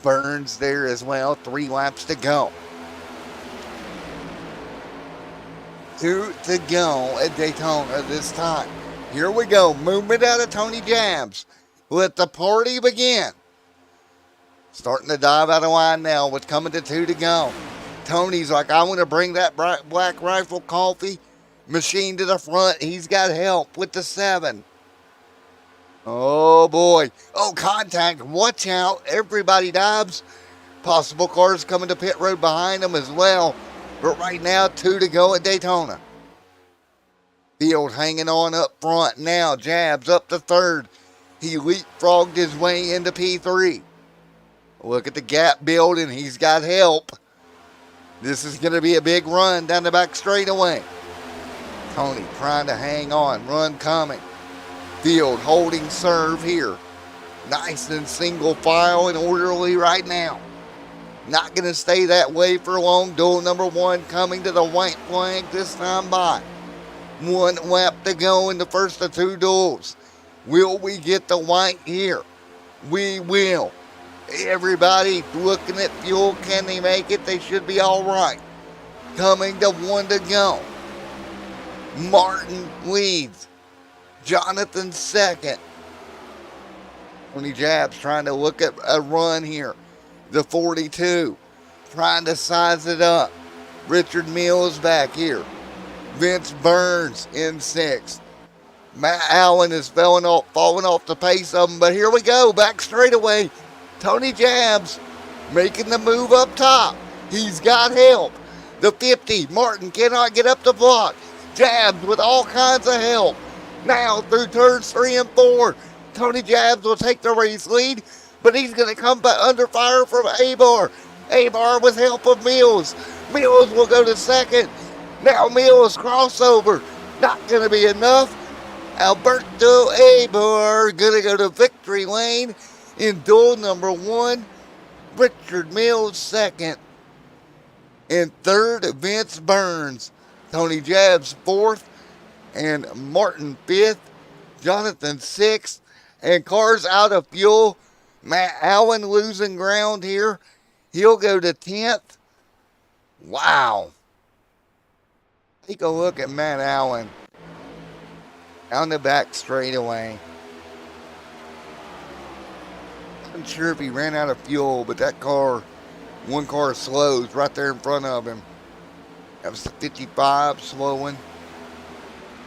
Burns there as well. 3 laps to go. 2 to go at Daytona this time. Here we go. Movement out of Tony Jabs. Let the party begin. Starting to dive out of line now with coming to 2 to go. Tony's like, I want to bring that Black Rifle coffee machine to the front. He's got help with the 7. Oh, boy. Oh, contact. Watch out. Everybody dives. Possible cars coming to pit road behind them as well. But right now, 2 to go at Daytona. Field hanging on up front now. Jabs up to 3rd. He leapfrogged his way into P3. Look at the gap building. He's got help. This is going to be a big run down the back straightaway. Tony trying to hang on. Run coming. Field holding serve here. Nice and single file and orderly right now. Not going to stay that way for long. Duel number 1 coming to the white flag this time by. 1 lap to go in the first of 2 duels. Will we get the white here? We will. Everybody looking at fuel. Can they make it? They should be all right. Coming to 1 to go. Martin leads. Jonathan second. Tony Jabs trying to look at a run here. The 42. Trying to size it up. Richard Mills back here. Vince Burns in 6th. Matt Allen is falling off the pace of them. But here we go. Back straightaway. Tony Jabs making the move up top. He's got help. The 50. Martin cannot get up the block. Jabs with all kinds of help. Now through turns 3 and 4. Tony Jabs will take the race lead. But he's going to come back under fire from Abar. Abar with help of Mills. Mills will go to 2nd. Now Mills crossover. Not going to be enough. Alberto Abar going to go to victory lane in duel number 1. Richard Mills 2nd. In 3rd, Vince Burns. Tony Jabs 4th. And Martin 5th. Jonathan 6th. And cars out of fuel. Matt Allen losing ground here. He'll go to 10th. Wow. Take a look at Matt Allen. Down the back straightaway. I'm sure if he ran out of fuel, but that car, one car slows right there in front of him. That was the 55 slowing.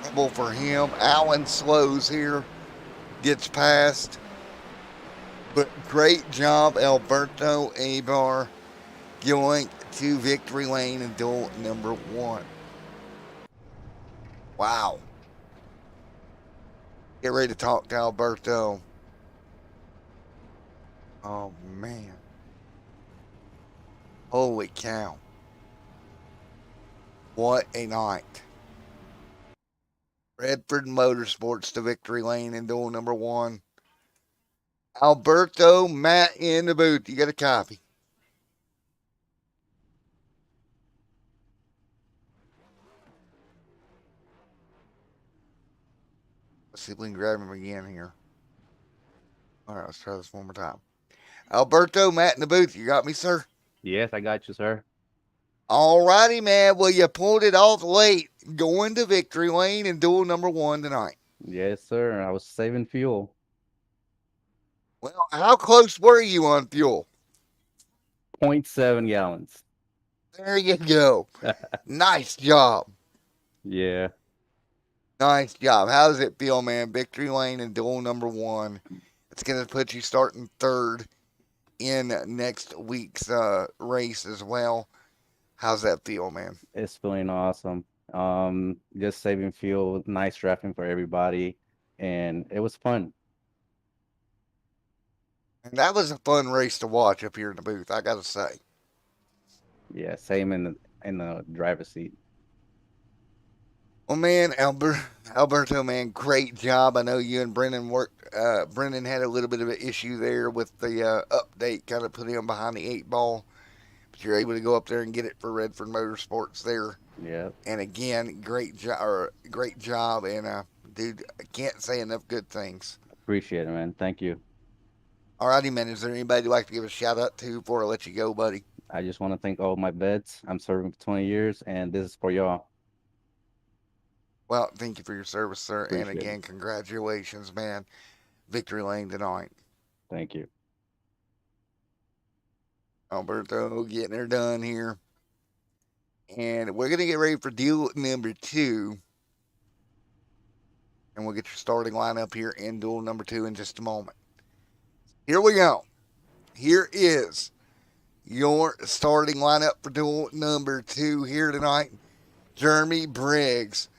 Trouble for him. Allen slows here. Gets past. But great job, Alberto Abar, going to victory lane in duel number 1. Wow. Get ready to talk to Alberto. Oh, man. Holy cow. What a night. Redford Motorsports to victory lane in duel number 1. Alberto, Matt in the booth. You got a copy. Let's see if we can grab him again here. All right, let's try this one more time. Alberto, Matt in the booth. You got me, sir? Yes, I got you, sir. All righty, man. Well, you pulled it off late. Going to victory lane in duel number 1 tonight. Yes, sir. I was saving fuel. Well, how close were you on fuel? 0.7 gallons. There you go. Nice job. Yeah. Nice job. How does it feel, man? Victory lane in duel number 1. It's going to put you starting 3rd in next week's race as well. How's that feel, man? It's feeling awesome. Just saving fuel, nice drafting for everybody, and it was fun. And that was a fun race to watch up here in the booth, I got to say. Yeah, same in the driver's seat. Well, man, Alberto, man, great job. I know you and Brennan worked. Brennan had a little bit of an issue there with the update, kind of put him behind the 8 ball. But you're able to go up there and get it for Redford Motorsports there. Yeah, And again, great job. And dude, I can't say enough good things. appreciate it, man. Thank you. Alrighty, man. Is there anybody you'd like to give a shout out to before I let you go, buddy? I just want to thank all my vets. I'm serving for 20 years, and this is for y'all. Well, thank you for your service, sir. And Appreciate again, it. congratulations, man. Victory lane tonight. Thank you. Alberto getting her done here. And we're going to get ready for deal number 2. And we'll get your starting lineup here in duel number 2 in just a moment. Here we go. Here is your starting lineup for duel number 2 here tonight. Jeremy Briggs,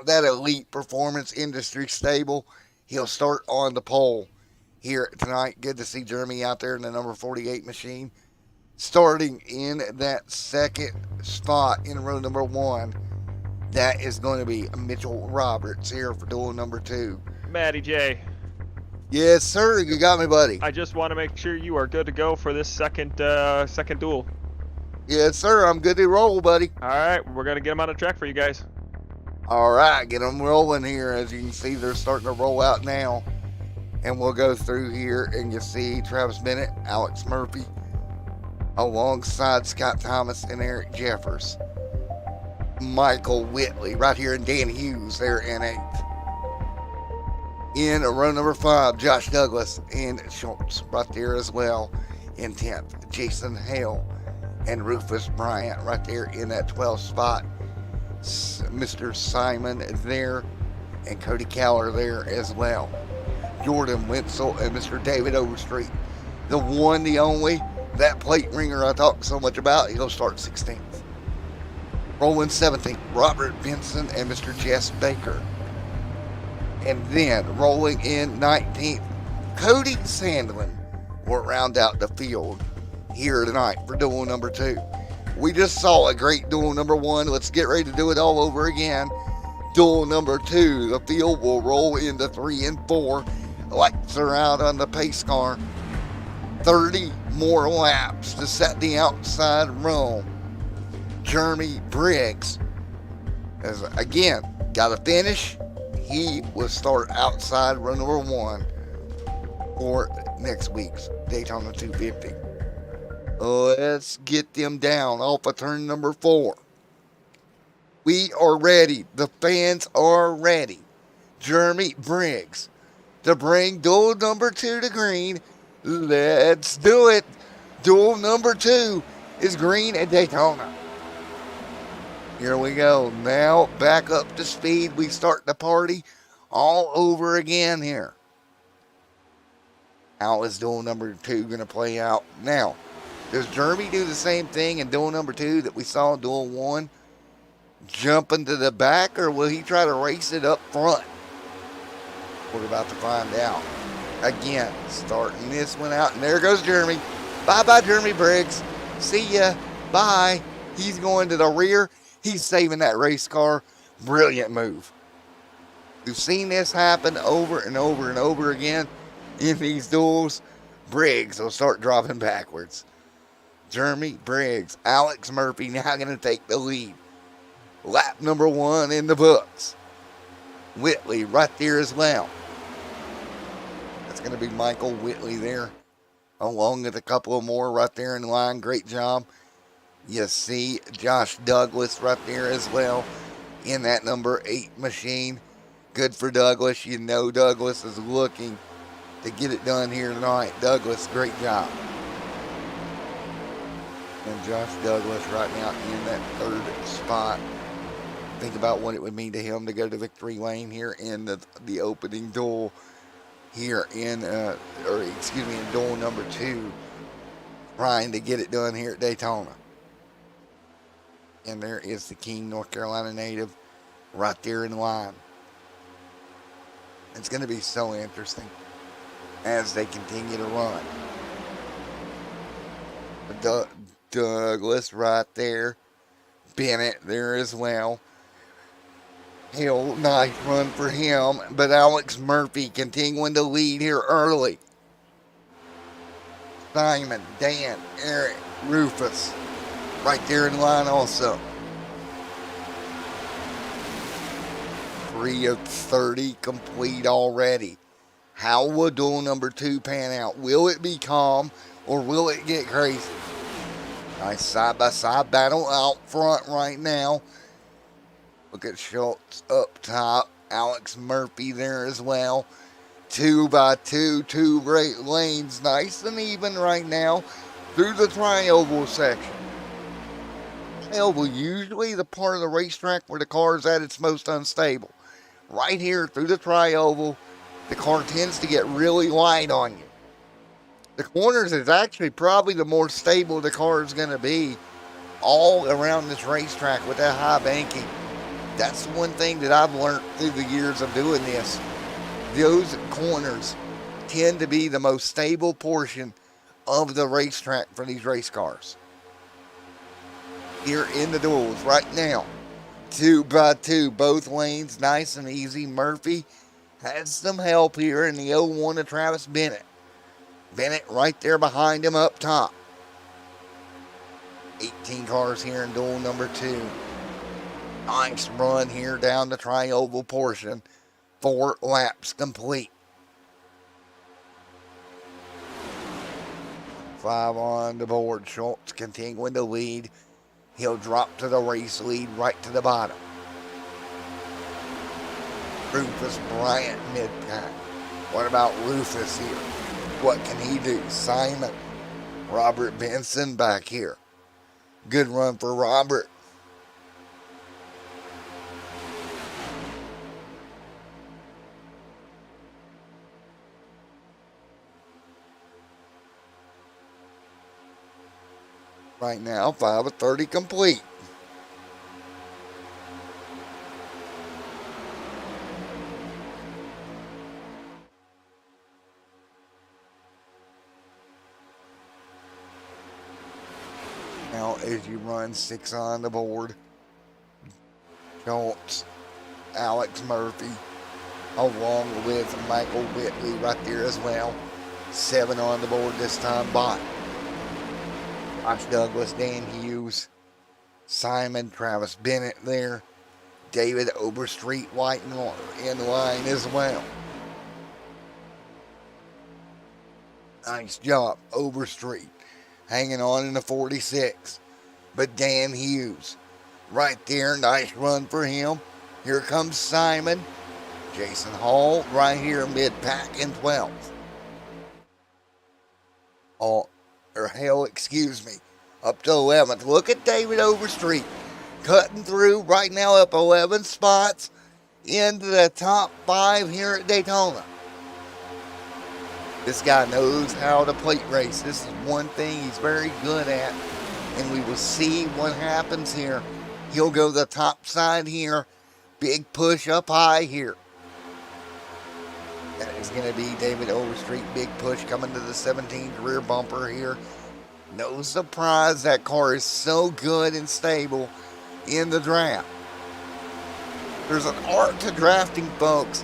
that elite performance industry stable. He'll start on the pole here tonight. Good to see Jeremy out there in the number 48 machine. Starting in that second spot in row number 1, that is going to be Mitchell Roberts here for duel number 2. Matty J, Yes, sir. You got me, buddy. I just want to make sure you are good to go for this second duel. Yes, sir. I'm good to roll, buddy. All right, we're gonna get them on a track for you guys. All right, get them rolling here. As you can see, they're starting to roll out now. And we'll go through here, and you see Travis Bennett, Alex Murphy, alongside Scott Thomas and Eric Jeffers. Michael Whitley right here, and Dan Hughes there in 8th. In row number 5, Josh Douglas and Schultz right there as well in 10th. Jason Hale and Rufus Bryant right there in that 12th spot. Mr. Simon there and Cody Cowler there as well. Jordan Wentzel and Mr. David Overstreet. The one, the only, that plate ringer I talked so much about, he'll start 16th. Rolling 17th, Robert Benson and Mr. Jess Baker. And then rolling in 19th, Cody Sandlin will round out the field here tonight for duel number 2. We just saw a great duel number 1. Let's get ready to do it all over again. Duel number 2, the field will roll into 3 and 4. Lights are out on the pace car. 30 more laps to set the outside row. Jeremy Briggs has again got to finish. He will start outside row number 1 for next week's Daytona 250. Let's get them down off of turn number 4. We are ready. The fans are ready. Jeremy Briggs to bring duel number 2 to green. Let's do it. Duel number 2 is green at Daytona. Here we go. Now back up to speed. We start the party all over again here. How is duel number 2 going to play out? Now, does Jeremy do the same thing in duel number 2 that we saw in duel 1? Jump into the back, or will he try to race it up front? We're about to find out. Again, starting this one out. And there goes Jeremy. Bye-bye, Jeremy Briggs. See ya. Bye. He's going to the rear. He's saving that race car. Brilliant move. We've seen this happen over and over and over again in these duels. Briggs will start dropping backwards. Jeremy Briggs, Alex Murphy now going to take the lead. Lap number 1 in the books. Whitley right there as well. That's going to be Michael Whitley there, along with a couple of more right there in line. Great job. You see Josh Douglas right there as well in that number 8 machine. Good for Douglas. You know Douglas is looking to get it done here tonight. Douglas, great job. And Josh Douglas right now in that 3rd spot. Think about what it would mean to him to go to victory lane here in the opening duel here in duel number 2, trying to get it done here at Daytona. And there is the King, North Carolina native, right there in line. It's going to be so interesting as they continue to run. Douglas right there. Bennett there as well. Hill, nice run for him. But Alex Murphy continuing to lead here early. Simon, Dan, Eric, Rufus, right there in line also. 3 of 30 complete already. How will duel number 2 pan out? Will it be calm or will it get crazy? Nice side-by-side battle out front right now. Look at Schultz up top. Alex Murphy there as well. 2x2, 2 great lanes. Nice and even right now through the tri-oval section. Tri-oval usually the part of the racetrack where the car is at its most unstable. Right here through the tri-oval, the car tends to get really light on you. The corners is actually probably the more stable the car is going to be all around this racetrack with that high banking. That's one thing that I've learned through the years of doing this. Those corners tend to be the most stable portion of the racetrack for these race cars. Here in the duels right now, 2x2, both lanes, nice and easy. Murphy has some help here in the 01 of Travis Bennett. Bennett right there behind him up top. 18 cars here in duel number 2. Nice run here down the tri-oval portion. 4 laps complete. 5 on the board. Schultz continuing to lead. He'll drop to the race lead right to the bottom. Rufus Bryant mid-pack. What about Rufus here? What can he do? Simon. Robert Benson back here. Good run for Robert. Right now, 5 of 30 complete. Now, as you run 6 on the board, Schultz, Alex Murphy, along with Michael Whitley right there as well. 7 on the board this time, Bot. Josh Douglas, Dan Hughes, Simon, Travis Bennett there. David Overstreet White in line as well. Nice job, Overstreet. Hanging on in the 46. But Dan Hughes, right there, nice run for him. Here comes Simon. Jason Hall, right here, mid-pack in 12th. Excuse me, up to 11th. Look at David Overstreet cutting through right now, up 11 spots into the top 5 here at Daytona. This guy knows how to plate race. This is one thing he's very good at, and we will see what happens here. He'll go the top side here, big push up high here. That is going to be David Overstreet, big push coming to the 17th rear bumper here. No surprise, that car is so good and stable in the draft. There's an art to drafting, folks,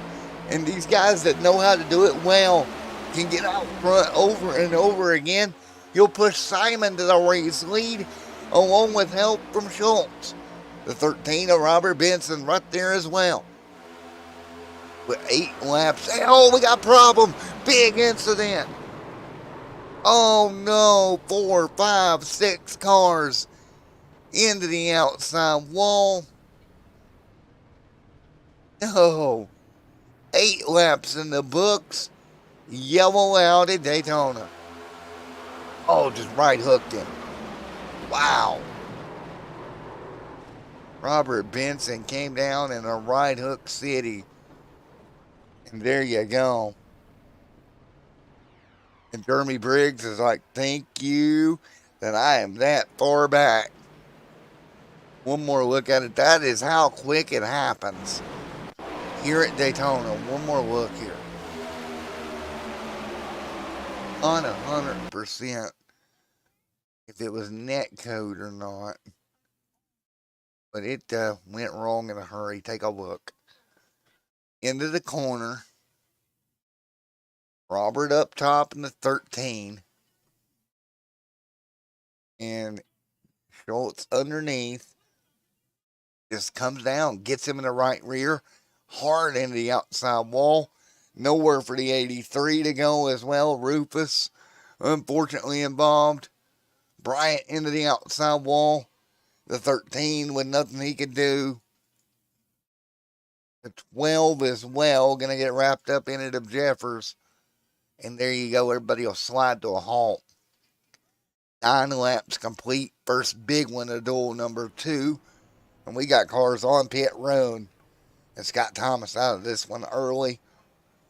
and these guys that know how to do it well can get out front over and over again. You'll push Simon to the race lead along with help from Schultz. The 13 of Robert Benson right there as well. With 8 laps. Oh, we got a problem. Big incident. Oh no, 4, 5, 6 cars into the outside wall. No. 8 laps in the books. Yellow out at Daytona. Oh, just right hooked him. Wow. Robert Benson came down in a right hook city. And there you go. And Jeremy Briggs is like, thank you that I am that far back. one more look at it. That is how quick it happens here at Daytona. One more look here. On 100% if it was net code or not. But it went wrong in a hurry. Take a look. Into the corner. Robert up top in the 13. And Schultz underneath. Just comes down. Gets him in the right rear. Hard into the outside wall. Nowhere for the 83 to go as well. Rufus, unfortunately, involved. Bryant into the outside wall. The 13 with nothing he could do. The 12 as well. Going to get wrapped up in it of Jeffers. And there you go. Everybody will slide to a halt. 9 laps complete. First big one of duel number 2. And we got cars on pit road. And Scott Thomas out of this one early.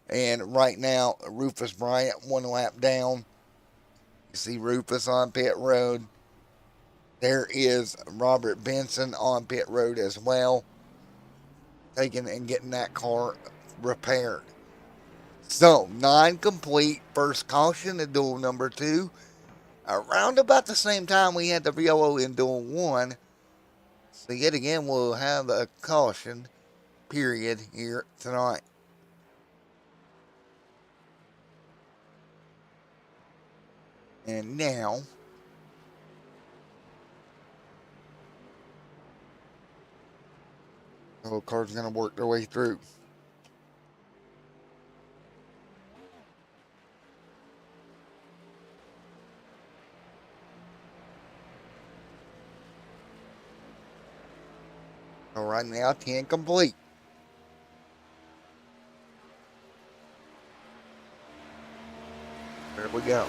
And right now, Rufus Bryant 1 lap down. You see Rufus on pit road. There is Robert Benson on pit road as well. Taking and getting that car repaired. So, 9 complete. First caution in duel number 2. Around about the same time we had the yellow in duel 1. So yet again, we'll have a caution period here tonight. And now, the whole car's going to work their way through. So right now, 10 complete. There we go.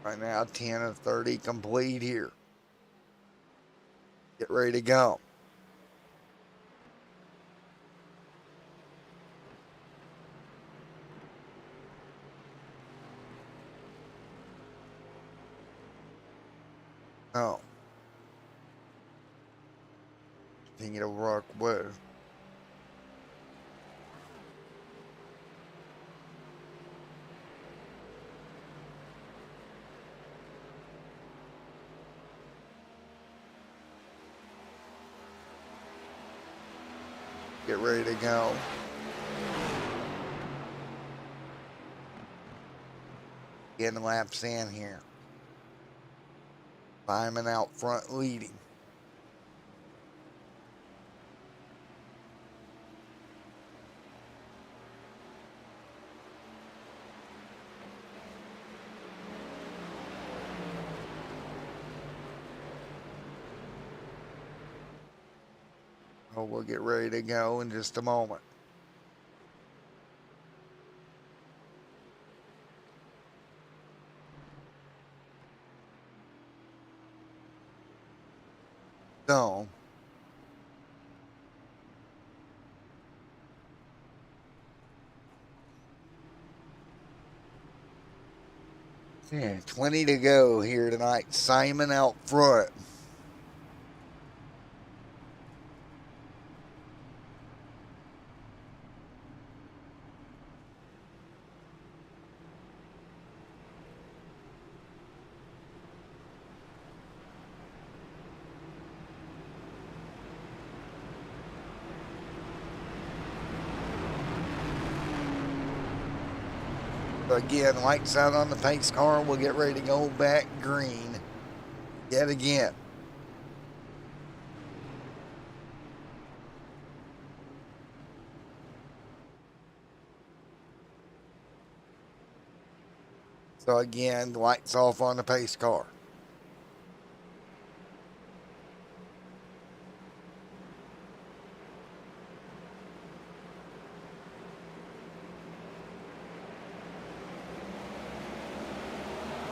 Right now, 10 of 30 complete here. Get ready to go. Oh. Think it'll work well. Get ready to go. Getting laps in here. Simon out front leading. Oh, we'll get ready to go in just a moment. So, yeah, 20 to go here tonight. Simon out front. Again, lights out on the pace car. We'll get ready to go back green yet again. So again, lights off on the pace car.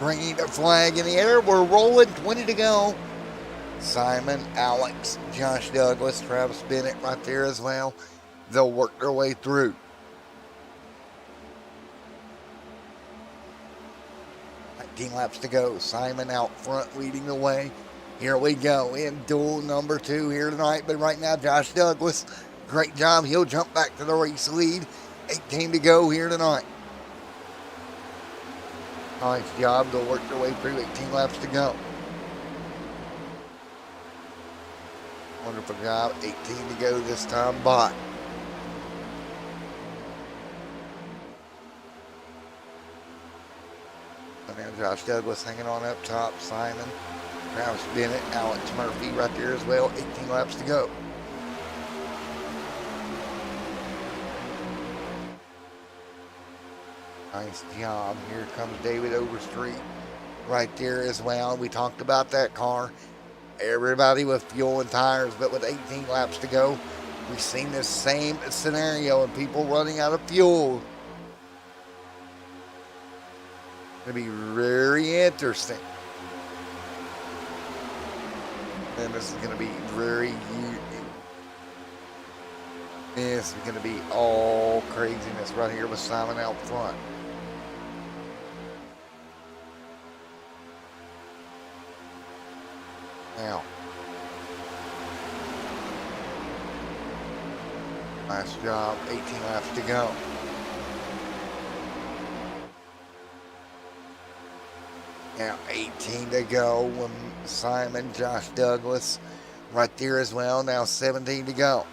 Green flag in the air. We're rolling. 20 to go. Simon, Alex, Josh Douglas, Travis Bennett right there as well. They'll work their way through. 19 laps to go. Simon out front leading the way. Here we go in duel number 2 here tonight. But right now, Josh Douglas, great job. He'll jump back to the race lead. 18 to go here tonight. Nice job. They'll work their way through. 18 laps to go. Wonderful job. 18 to go this time by. And now Josh Douglas hanging on up top. Simon, Travis Bennett, Alex Murphy right there as well. 18 laps to go. Nice job. Here comes David Overstreet right there as well. We talked about that car. Everybody with fuel and tires, but with 18 laps to go, we've seen this same scenario and people running out of fuel. It's going to be very interesting. And this is going to be this is going to be all craziness right here with Simon out front. Now, nice job. 18 laps to go. Now 18 to go when Simon, Josh Douglas right there as well. Now 17 to go.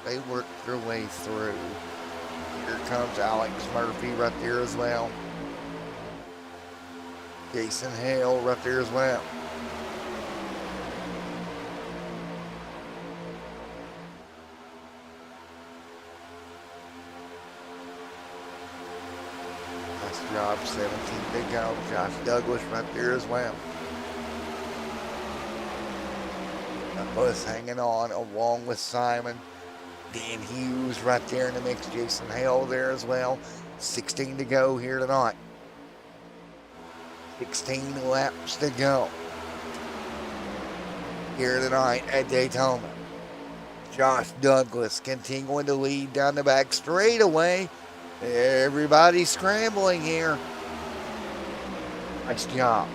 They work their way through. Here comes Alex Murphy right there as well. Jason Hale right there as well. Nice job, 17 to go. Josh Douglas right there as well. Douglas hanging on along with Simon. Dan Hughes right there in the mix. Jason Hale there as well. 16 to go here tonight. 16 laps to go here tonight at Daytona. Josh Douglas continuing to lead down the back straightaway. Everybody scrambling here. Nice job.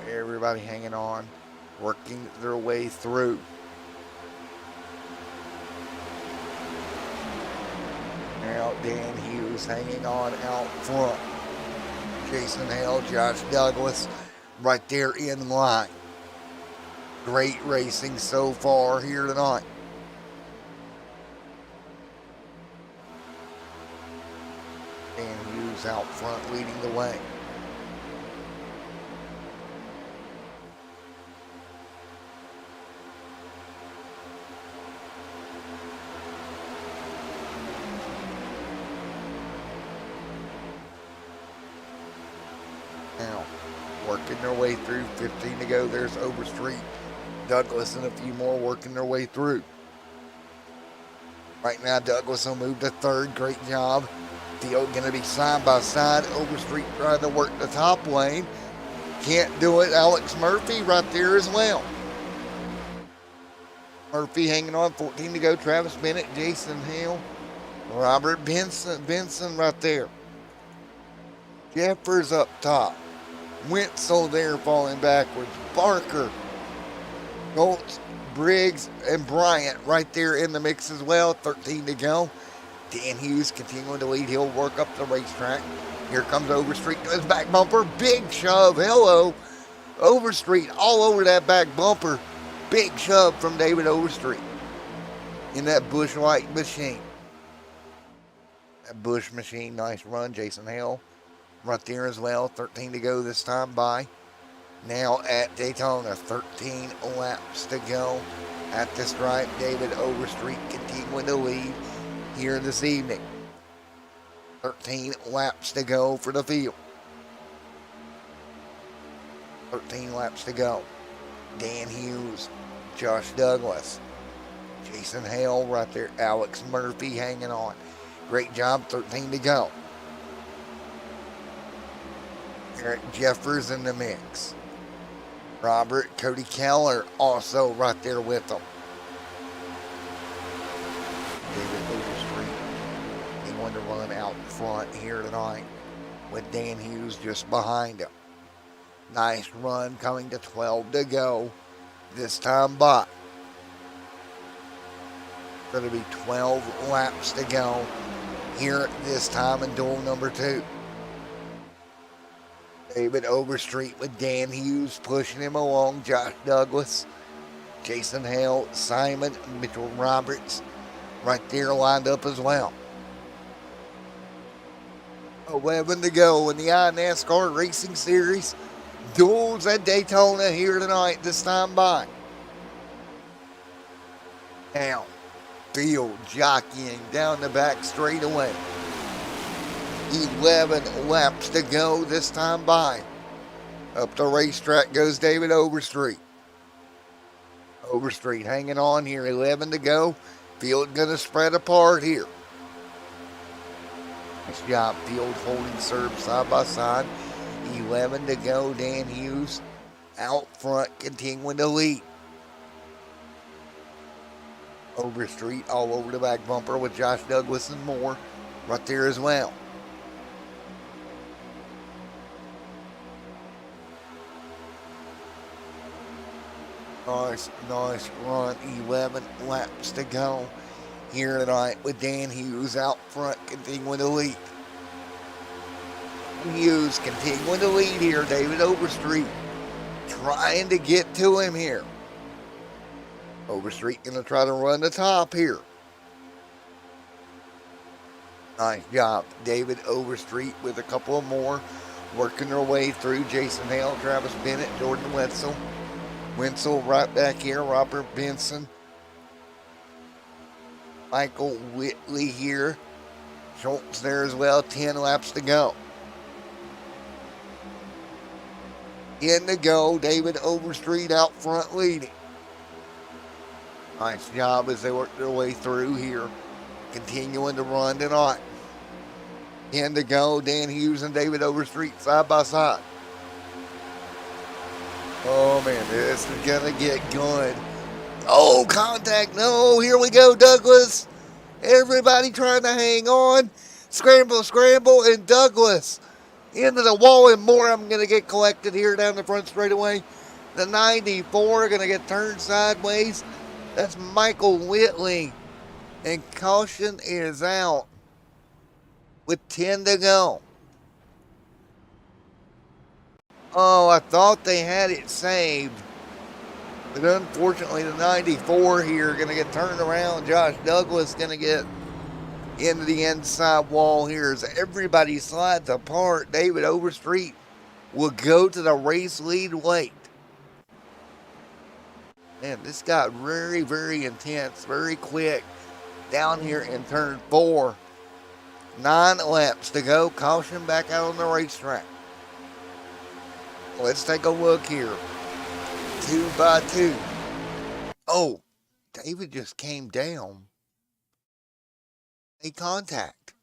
Everybody hanging on, working their way through. Now Dan Hughes hanging on out front. Jason Hale, Josh Douglas right there in line. Great racing so far here tonight. Dan Hughes out front leading the way. Now, working their way through. 15 to go. There's Overstreet. Douglas and a few more working their way through. Right now, Douglas will move to third. Great job. Field going to be side by side. Overstreet trying to work the top lane. Can't do it. Alex Murphy right there as well. Murphy hanging on. 14 to go. Travis Bennett, Jason Hale, Robert Benson right there. Jeffers up top. Wenzel there falling backwards. Barker, Goltz, Briggs, and Bryant right there in the mix as well. 13 to go. Dan Hughes continuing to lead. He'll work up the racetrack. Here comes Overstreet to his back bumper. Big shove. Hello. Overstreet all over that back bumper. Big shove from David Overstreet in that Busch Light machine. That Busch machine. Nice run. Jason Hale right there as well. 13 to go this time by. Now at Daytona, 13 laps to go at the stripe. David Overstreet continuing to lead here this evening. 13 laps to go for the field. 13 laps to go. Dan Hughes, Josh Douglas, Jason Hale right there, Alex Murphy hanging on. Great job, 13 to go. Eric Jeffers in the mix. Robert Cody Keller also right there with them. David Overstreet, he wanted to run out front here tonight with Dan Hughes just behind him. Nice run coming to 12 to go. This time by. Going to be 12 laps to go here this time in duel number 2. David Overstreet with Dan Hughes pushing him along. Josh Douglas, Jason Hale, Simon, Mitchell Roberts right there lined up as well. 11 to go in the iNASCAR Racing Series. Duels at Daytona here tonight, this time by. Now, field jockeying down the back straightaway. 11 laps to go this time by. Up the racetrack goes David Overstreet. Overstreet hanging on here, 11 to go. Field going to spread apart here. Nice job, field holding serve side by side. 11 to go, Dan Hughes out front, continuing to lead. Overstreet all over the back bumper with Josh Douglas and more right there as well. Nice run. 11 laps to go here tonight with Dan Hughes out front, continuing to lead. Hughes continuing to lead here. David Overstreet trying to get to him here. Overstreet going to try to run the top here. Nice job. David Overstreet with a couple of more working their way through. Jason Hale, Travis Bennett, Jordan Wetzel. Wenzel right back here. Robert Benson. Michael Whitley here. Schultz there as well. 10 laps to go. In to go. David Overstreet out front leading. Nice job as they work their way through here. Continuing to run tonight. In to go. Dan Hughes and David Overstreet side by side. Oh man, this is gonna get good. Oh, contact. No, here we go, Douglas. Everybody trying to hang on. Scramble, scramble, and Douglas into the wall and more. I'm going to get collected here down the front straightaway. The 94 going to get turned sideways. That's Michael Whitley. And caution is out with 10 to go. Oh, I thought they had it saved. But unfortunately, the 94 here going to get turned around. Josh Douglas going to get into the inside wall here as everybody slides apart. David Overstreet will go to the race lead late. Man, this got very, very intense, very quick down here in turn 4. 9 laps to go. Caution back out on the racetrack. Let's take a look here. 2 by 2. Oh, David just came down. A contact.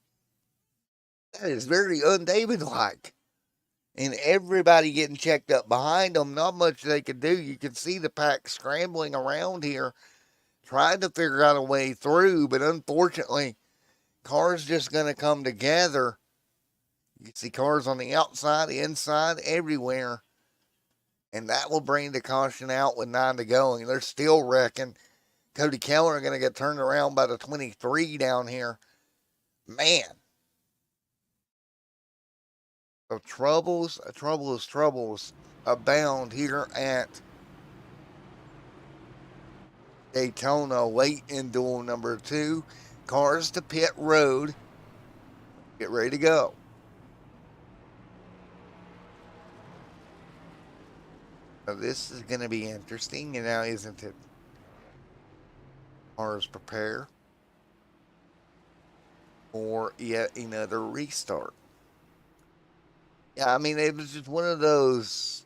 That is very un-David-like. And everybody getting checked up behind them. Not much they could do. You can see the pack scrambling around here, trying to figure out a way through. But unfortunately, cars just going to come together. You can see cars on the outside, inside, everywhere. And that will bring the caution out with 9 to go. And they're still wrecking. Cody Keller going to get turned around by the 23 down here. Man. So troubles abound here at Daytona late in duel number 2. Cars to pit road. Get ready to go. So this is going to be interesting, and now isn't it? Cars prepare. for yet another restart. Yeah, I mean, it was just one of those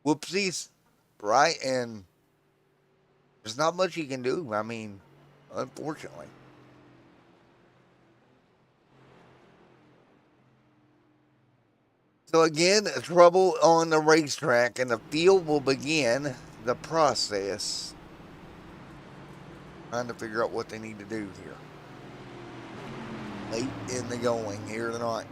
whoopsies, right? And there's not much you can do. I mean, unfortunately. So again, trouble on the racetrack, and the field will begin the process trying to figure out what they need to do here. Late in the going here tonight.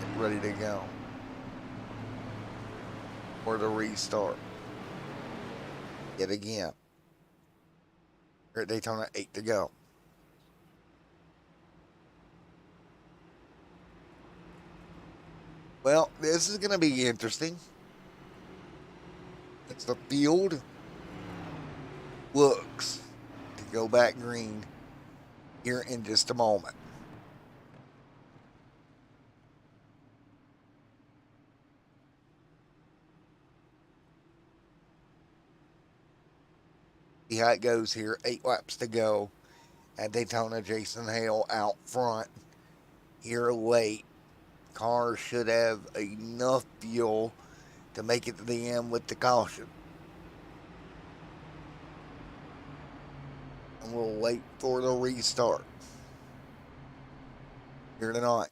Get ready to go for the restart. Yet again. Here at Daytona, 8 to go. Well, this is going to be interesting. As the field looks to go back green here in just a moment. See how it goes here. 8 laps to go at Daytona. Jason Hale out front here late. Car should have enough fuel to make it to the end with the caution. And we'll wait for the restart here tonight.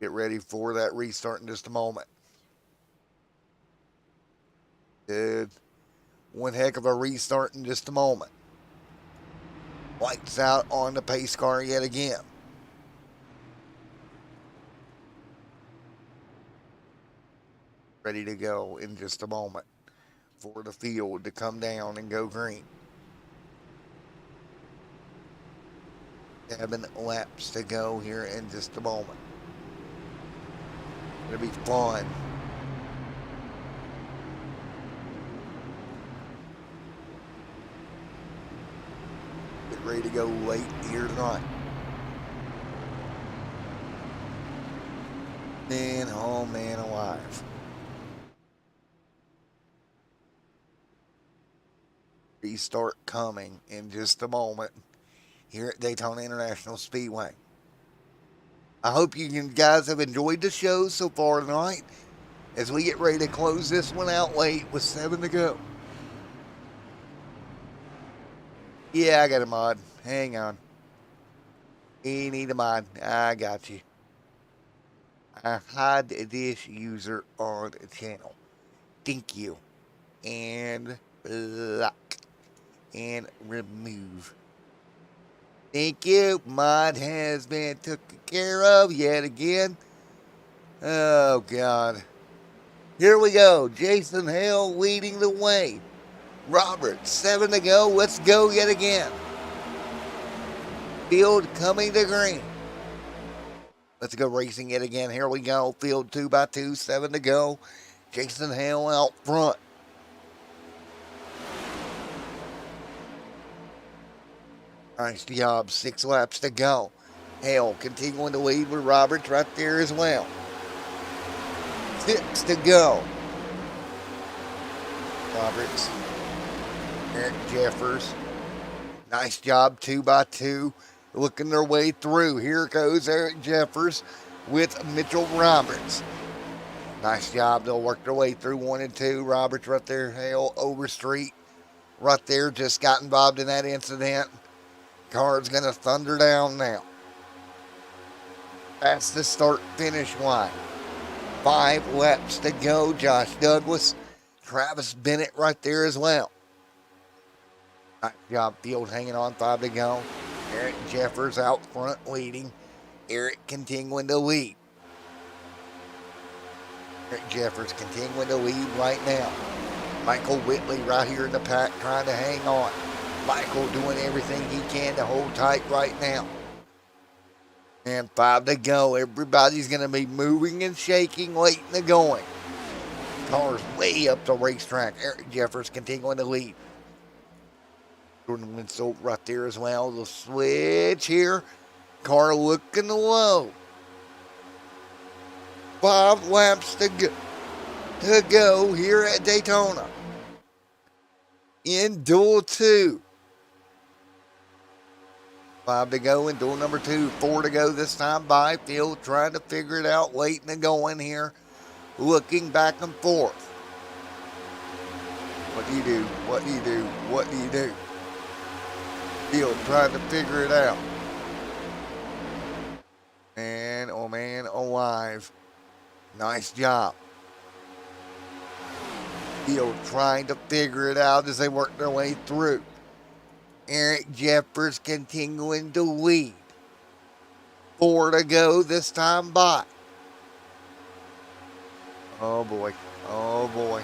Get ready for that restart in just a moment. Good. One heck of a restart in just a moment. Lights out on the pace car yet again. Ready to go in just a moment for the field to come down and go green. 7 laps to go here in just a moment. It'll be fun. Get ready to go late here tonight. Man, oh man alive. Restart coming in just a moment here at Daytona International Speedway. I hope you guys have enjoyed the show so far tonight as we get ready to close this one out late with 7 to go. Yeah, I got a mod. Hang on. You need a mod. I got you. I hide this user on the channel. Thank you. And block. And remove. Thank you. Mod has been taken care of yet again. Oh, God. Here we go. Jason Hale leading the way. Robert, 7 to go. Let's go yet again. Field coming to green. Let's go racing yet again. Here we go. Field 2x2, 7 to go. Jason Hale out front. Nice job. 6 laps to go. Hale continuing to lead with Roberts right there as well. 6 to go. Roberts. Eric Jeffers. Nice job. 2x2. Looking their way through. Here goes Eric Jeffers with Mitchell Roberts. Nice job. They'll work their way through 1 and 2. Roberts right there. Hale Overstreet. Right there. Just got involved in that incident. Car's going to thunder down now. That's the start finish line. 5 laps to go. Josh Douglas. Travis Bennett right there as well. Nice job. Field hanging on. 5 to go. Eric Jeffers out front leading. Eric continuing to lead. Eric Jeffers continuing to lead right now. Michael Whitley right here in the pack trying to hang on. Michael doing everything he can to hold tight right now. And 5 to go. Everybody's going to be moving and shaking late in the going. Cars way up the racetrack. Eric Jeffers continuing to lead. Jordan Winslow right there as well. The switch here. Car looking low. 5 laps to go here at Daytona. In duel 2. 5 to go in duel number 2. 4 to go this time. Byfield trying to figure it out late in the going here. Looking back and forth. What do you do? What do you do? What do you do? Field trying to figure it out. And oh man, alive. Nice job. Field trying to figure it out as they work their way through. Eric Jeffers continuing to lead. 4 to go this time by. Oh boy. Oh boy.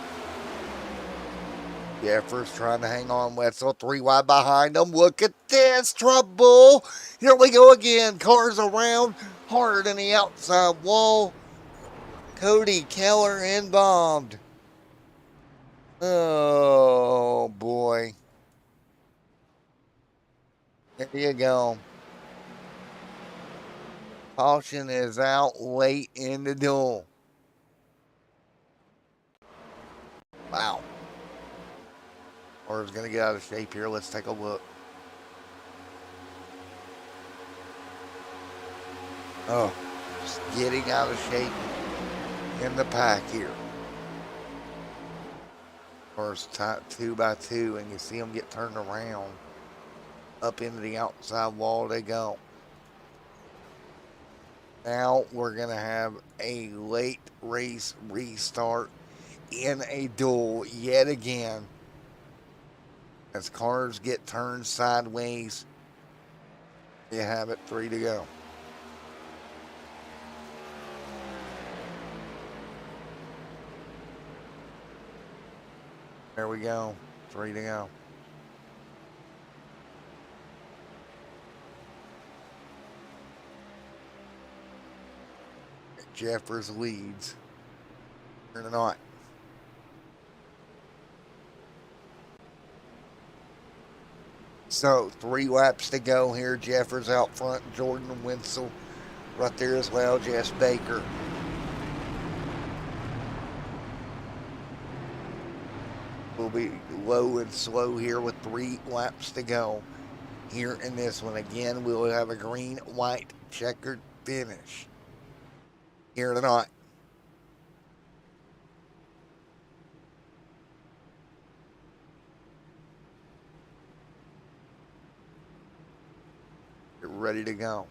Jeffers trying to hang on. Wetzel 3 wide behind them. Look at this. Trouble. Here we go again. Cars around. Hard in the outside wall. Cody Keller inbound. Oh boy. There you go. Caution is out late in the duel. Wow. Car's going to get out of shape here. Let's take a look. Oh, just getting out of shape in the pack here. First 2 by 2, and you see them get turned around. Up into the outside wall they go. Now we're going to have a late race restart in a duel yet again. As cars get turned sideways, you have it. 3 to go. There we go. 3 to go. Jeffers leads. Or not. So 3 laps to go here. Jeffers out front. Jordan Wenzel right there as well. Jess Baker. We'll be low and slow here with 3 laps to go here in this one. Again, we'll have a green, white, checkered finish here tonight. Get ready to go.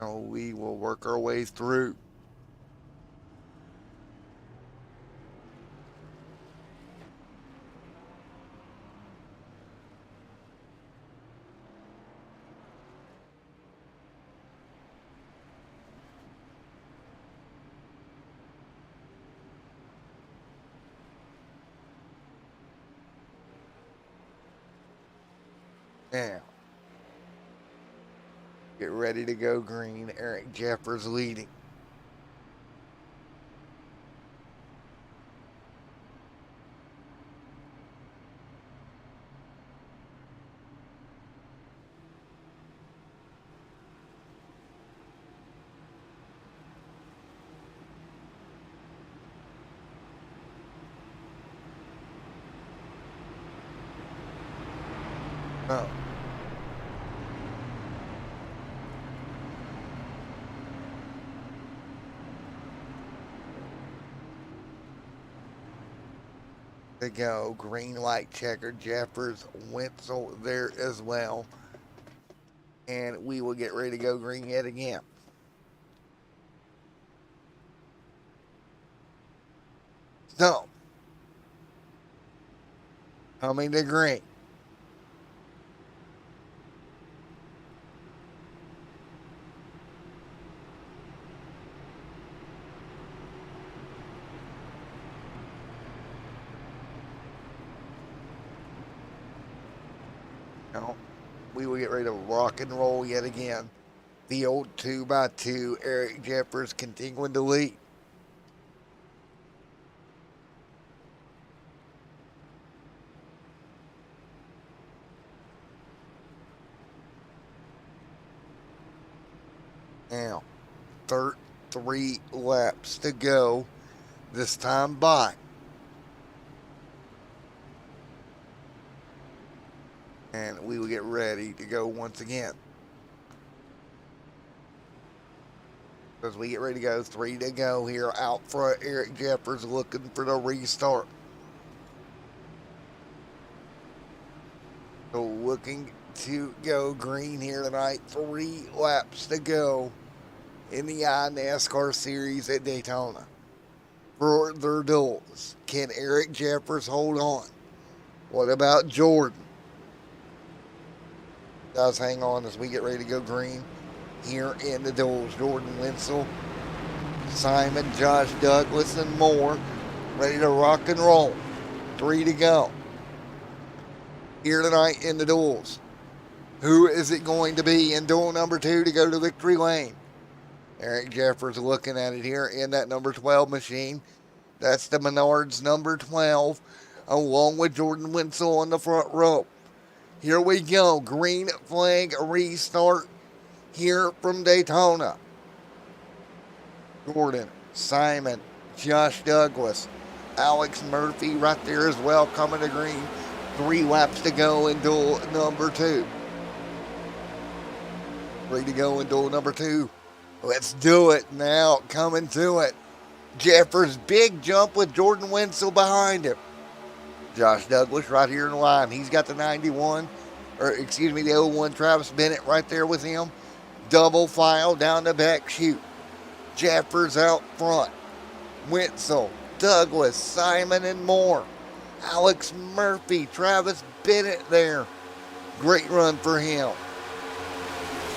So we will work our way through. Now, get ready to go green. Eric Jeffers leading. Oh. To go. Green light checker. Jeffers, Wenzel there as well. And we will get ready to go green yet again. So, coming to green. Now, we will get ready to rock and roll yet again. The old 2x2, Eric Jeffers continuing to lead. Now, 3 laps to go, this time by. And we will get ready to go once again. As we get ready to go, 3 to go here out front. Eric Jeffers looking for the restart. So looking to go green here tonight. 3 laps to go in the iNASCAR series at Daytona. For their duels, can Eric Jeffers hold on? What about Jordan? Does hang on as we get ready to go green here in the duels. Jordan Wenzel, Simon, Josh Douglas, and more ready to rock and roll. 3 to go here tonight in the duels. Who is it going to be in duel number 2 to go to victory lane? Eric Jeffers looking at it here in that number 12 machine. That's the Menards number 12, along with Jordan Wenzel on the front row. Here we go. Green flag restart here from Daytona. Jordan, Simon, Josh Douglas, Alex Murphy right there as well coming to green. 3 laps to go in duel number 2. 3 to go in duel number 2. Let's do it now. Coming to it. Jeffers, big jump with Jordan Wenzel behind him. Josh Douglas right here in the line. He's got the 91, or excuse me, the 01 Travis Bennett right there with him. Double file down the back chute. Jeffers out front. Wenzel, Douglas, Simon, and more. Alex Murphy, Travis Bennett there. Great run for him.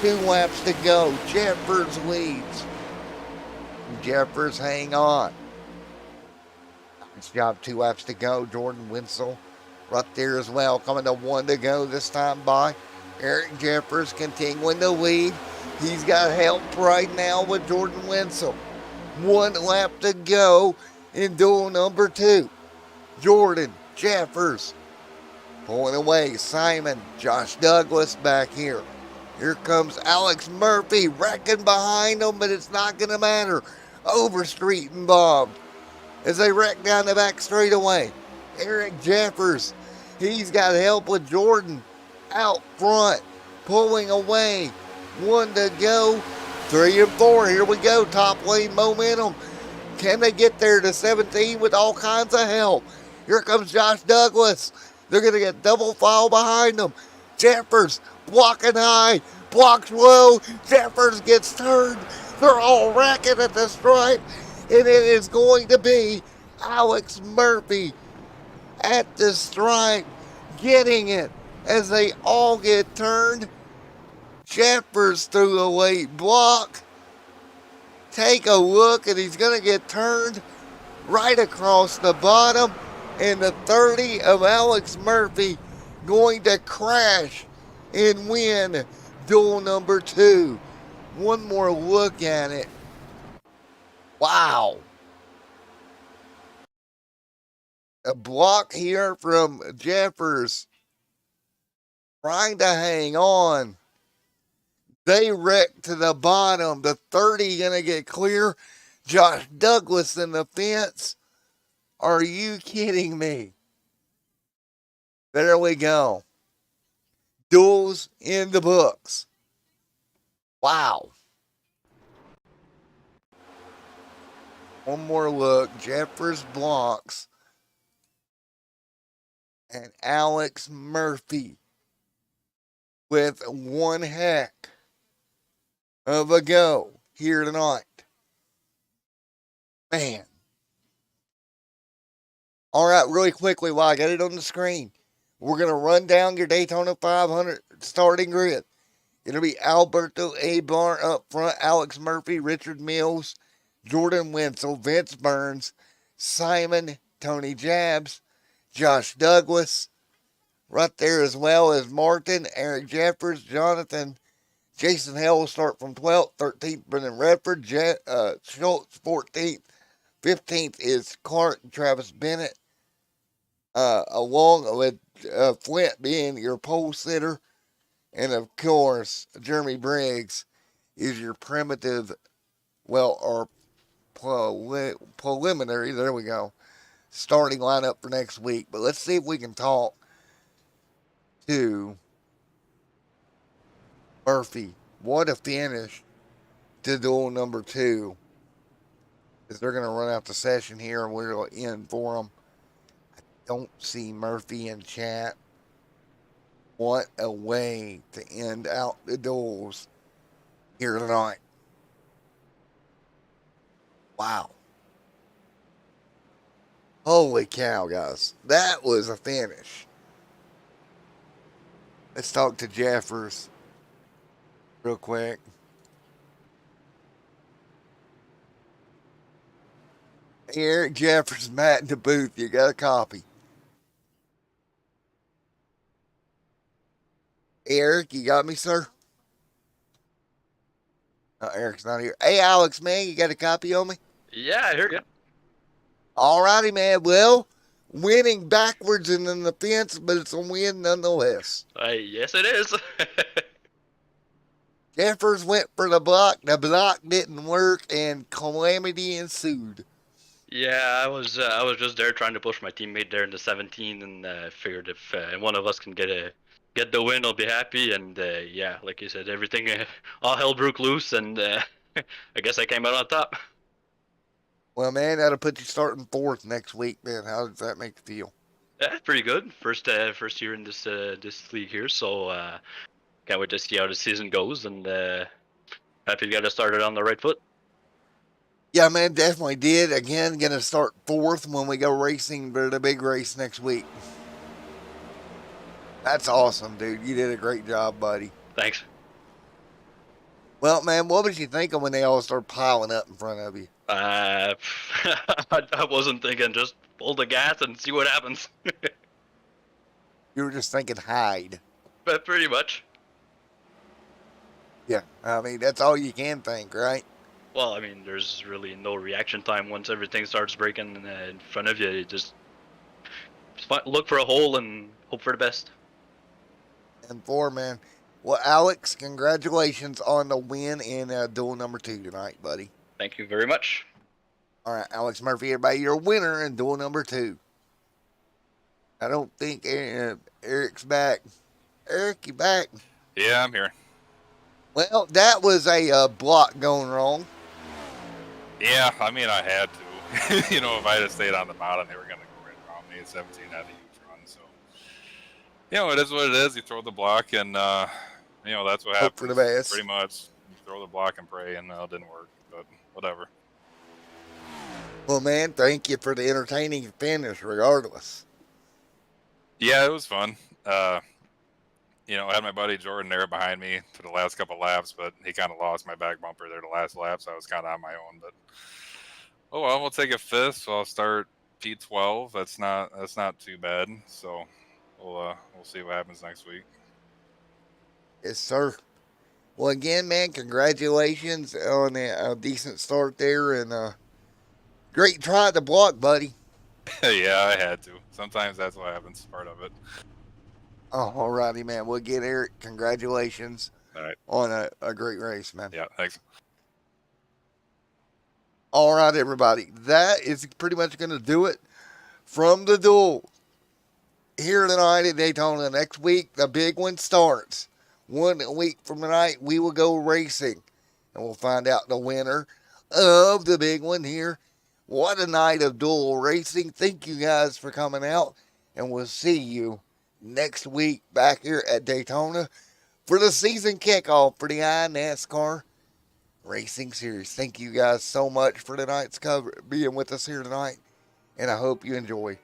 2 laps to go. Jeffers leads. Jeffers hang on. Nice job. 2 laps to go. Jordan Wenzel right there as well. Coming to 1 to go this time by. Eric Jeffers continuing to lead. He's got help right now with Jordan Wenzel. 1 lap to go in duel number 2. Jordan Jeffers pulling away. Simon, Josh Douglas back here. Here comes Alex Murphy wrecking behind him, but it's not going to matter. Overstreet and bombed as they wreck down the back straightaway. Eric Jeffers, he's got help with Jordan out front, pulling away. 1 to go. 3 and 4. Here we go. Top lane momentum. Can they get there to 17 with all kinds of help? Here comes Josh Douglas. They're going to get double file behind them. Jeffers blocking high, blocks low. Jeffers gets turned. They're all racking at the stripe. And it is going to be Alex Murphy at the stripe, getting it as they all get turned. Jeffers through a late block. Take a look, and he's going to get turned right across the bottom. And the 30 of Alex Murphy going to crash and win duel number 2. One more look at it. Wow. A block here from Jeffers trying to hang on. They wreck to the bottom. The 30 going to get clear. Josh Douglas in the fence. Are you kidding me? There we go. Duels in the books. Wow. One more look. Jeffers blocks. And Alex Murphy with one heck of a go here tonight. Man. All right, really quickly while I got it on the screen, we're going to run down your Daytona 500 starting grid. It'll be Alberto Abar up front, Alex Murphy, Richard Mills, Jordan Wenzel, Vince Burns, Simon, Tony Jabs, Josh Douglas, right there, as well as Martin, Eric Jeffers, Jonathan, Jason Hell will start from 12th, 13th, Brendan Redford, Schultz 14th, 15th is Clark and Travis Bennett, along with Flint being your pole sitter, and of course, Jeremy Briggs is your primitive, or preliminary, there we go, starting lineup for next week. But let's see if we can talk to Murphy. What a finish to duel number 2. As they're going to run out the session here and we're going to end for them. I don't see Murphy in chat. What a way to end out the duels here tonight. Wow. Holy cow, guys. That was a finish. Let's talk to Jeffers real quick. Eric Jeffers, Matt in the booth. You got a copy. Eric, you got me, sir? Eric's not here. Hey, Alex, man, you got a copy on me? Yeah, I heard you. All righty, man. Well, winning backwards and in the fence, but it's a win nonetheless. Yes, it is. Jeffers went for the block. The block didn't work, and calamity ensued. Yeah, I was just there trying to push my teammate there in the 17, and figured if one of us can get the win, I'll be happy. And yeah, like you said, everything all hell broke loose, and I guess I came out on top. Well, man, that'll put you starting 4th next week, man. How does that make you feel? Yeah, pretty good. First year in this league here, so can't wait to see how the season goes, and happy to get us started on the right foot. Yeah, man, definitely did. Again, going to start 4th when we go racing for the big race next week. That's awesome, dude. You did a great job, buddy. Thanks. Well, man, what was you thinking when they all started piling up in front of you? I wasn't thinking, just pull the gas and see what happens. You were just thinking hide. But pretty much. Yeah, I mean, that's all you can think, right? Well, I mean, there's really no reaction time once everything starts breaking in front of you. You just look for a hole and hope for the best. And 4, man. Well, Alex, congratulations on the win in duel number 2 tonight, buddy. Thank you very much. All right, Alex Murphy, everybody, your winner in duel number 2. I don't think Eric's back. Eric, you back? Yeah, I'm here. Well, that was a block going wrong. Yeah, I mean, I had to. If I had stayed on the bottom, they were going to go right around me. 17 had a huge run, so. It is what it is. You throw the block, and, that's what happens. Hope for the best. Pretty much. You throw the block and pray, and it didn't work, but whatever. Well, man, thank you for the entertaining finish, regardless. Yeah, it was fun. I had my buddy Jordan there behind me for the last couple laps, but he kind of lost my back bumper there the last lap, so I was kind of on my own. But we'll take a 5th, so I'll start P12. That's not too bad. So we'll see what happens next week. Yes, sir. Well, again, man, congratulations on a decent start there, and great try at the block, buddy. Yeah, I had to. Sometimes that's what happens. Part of it. Oh, all righty, man. We'll get Eric. Congratulations on a great race, man. Yeah, thanks. All right, everybody. That is pretty much going to do it from the duel here tonight at Daytona. Next week, the big one starts. 1 week from tonight, we will go racing, and we'll find out the winner of the big one here. What a night of dual racing. Thank you guys for coming out, and we'll see you next week back here at Daytona for the season kickoff for the iNASCAR Racing Series. Thank you guys so much for tonight's cover, being with us here tonight, and I hope you enjoy.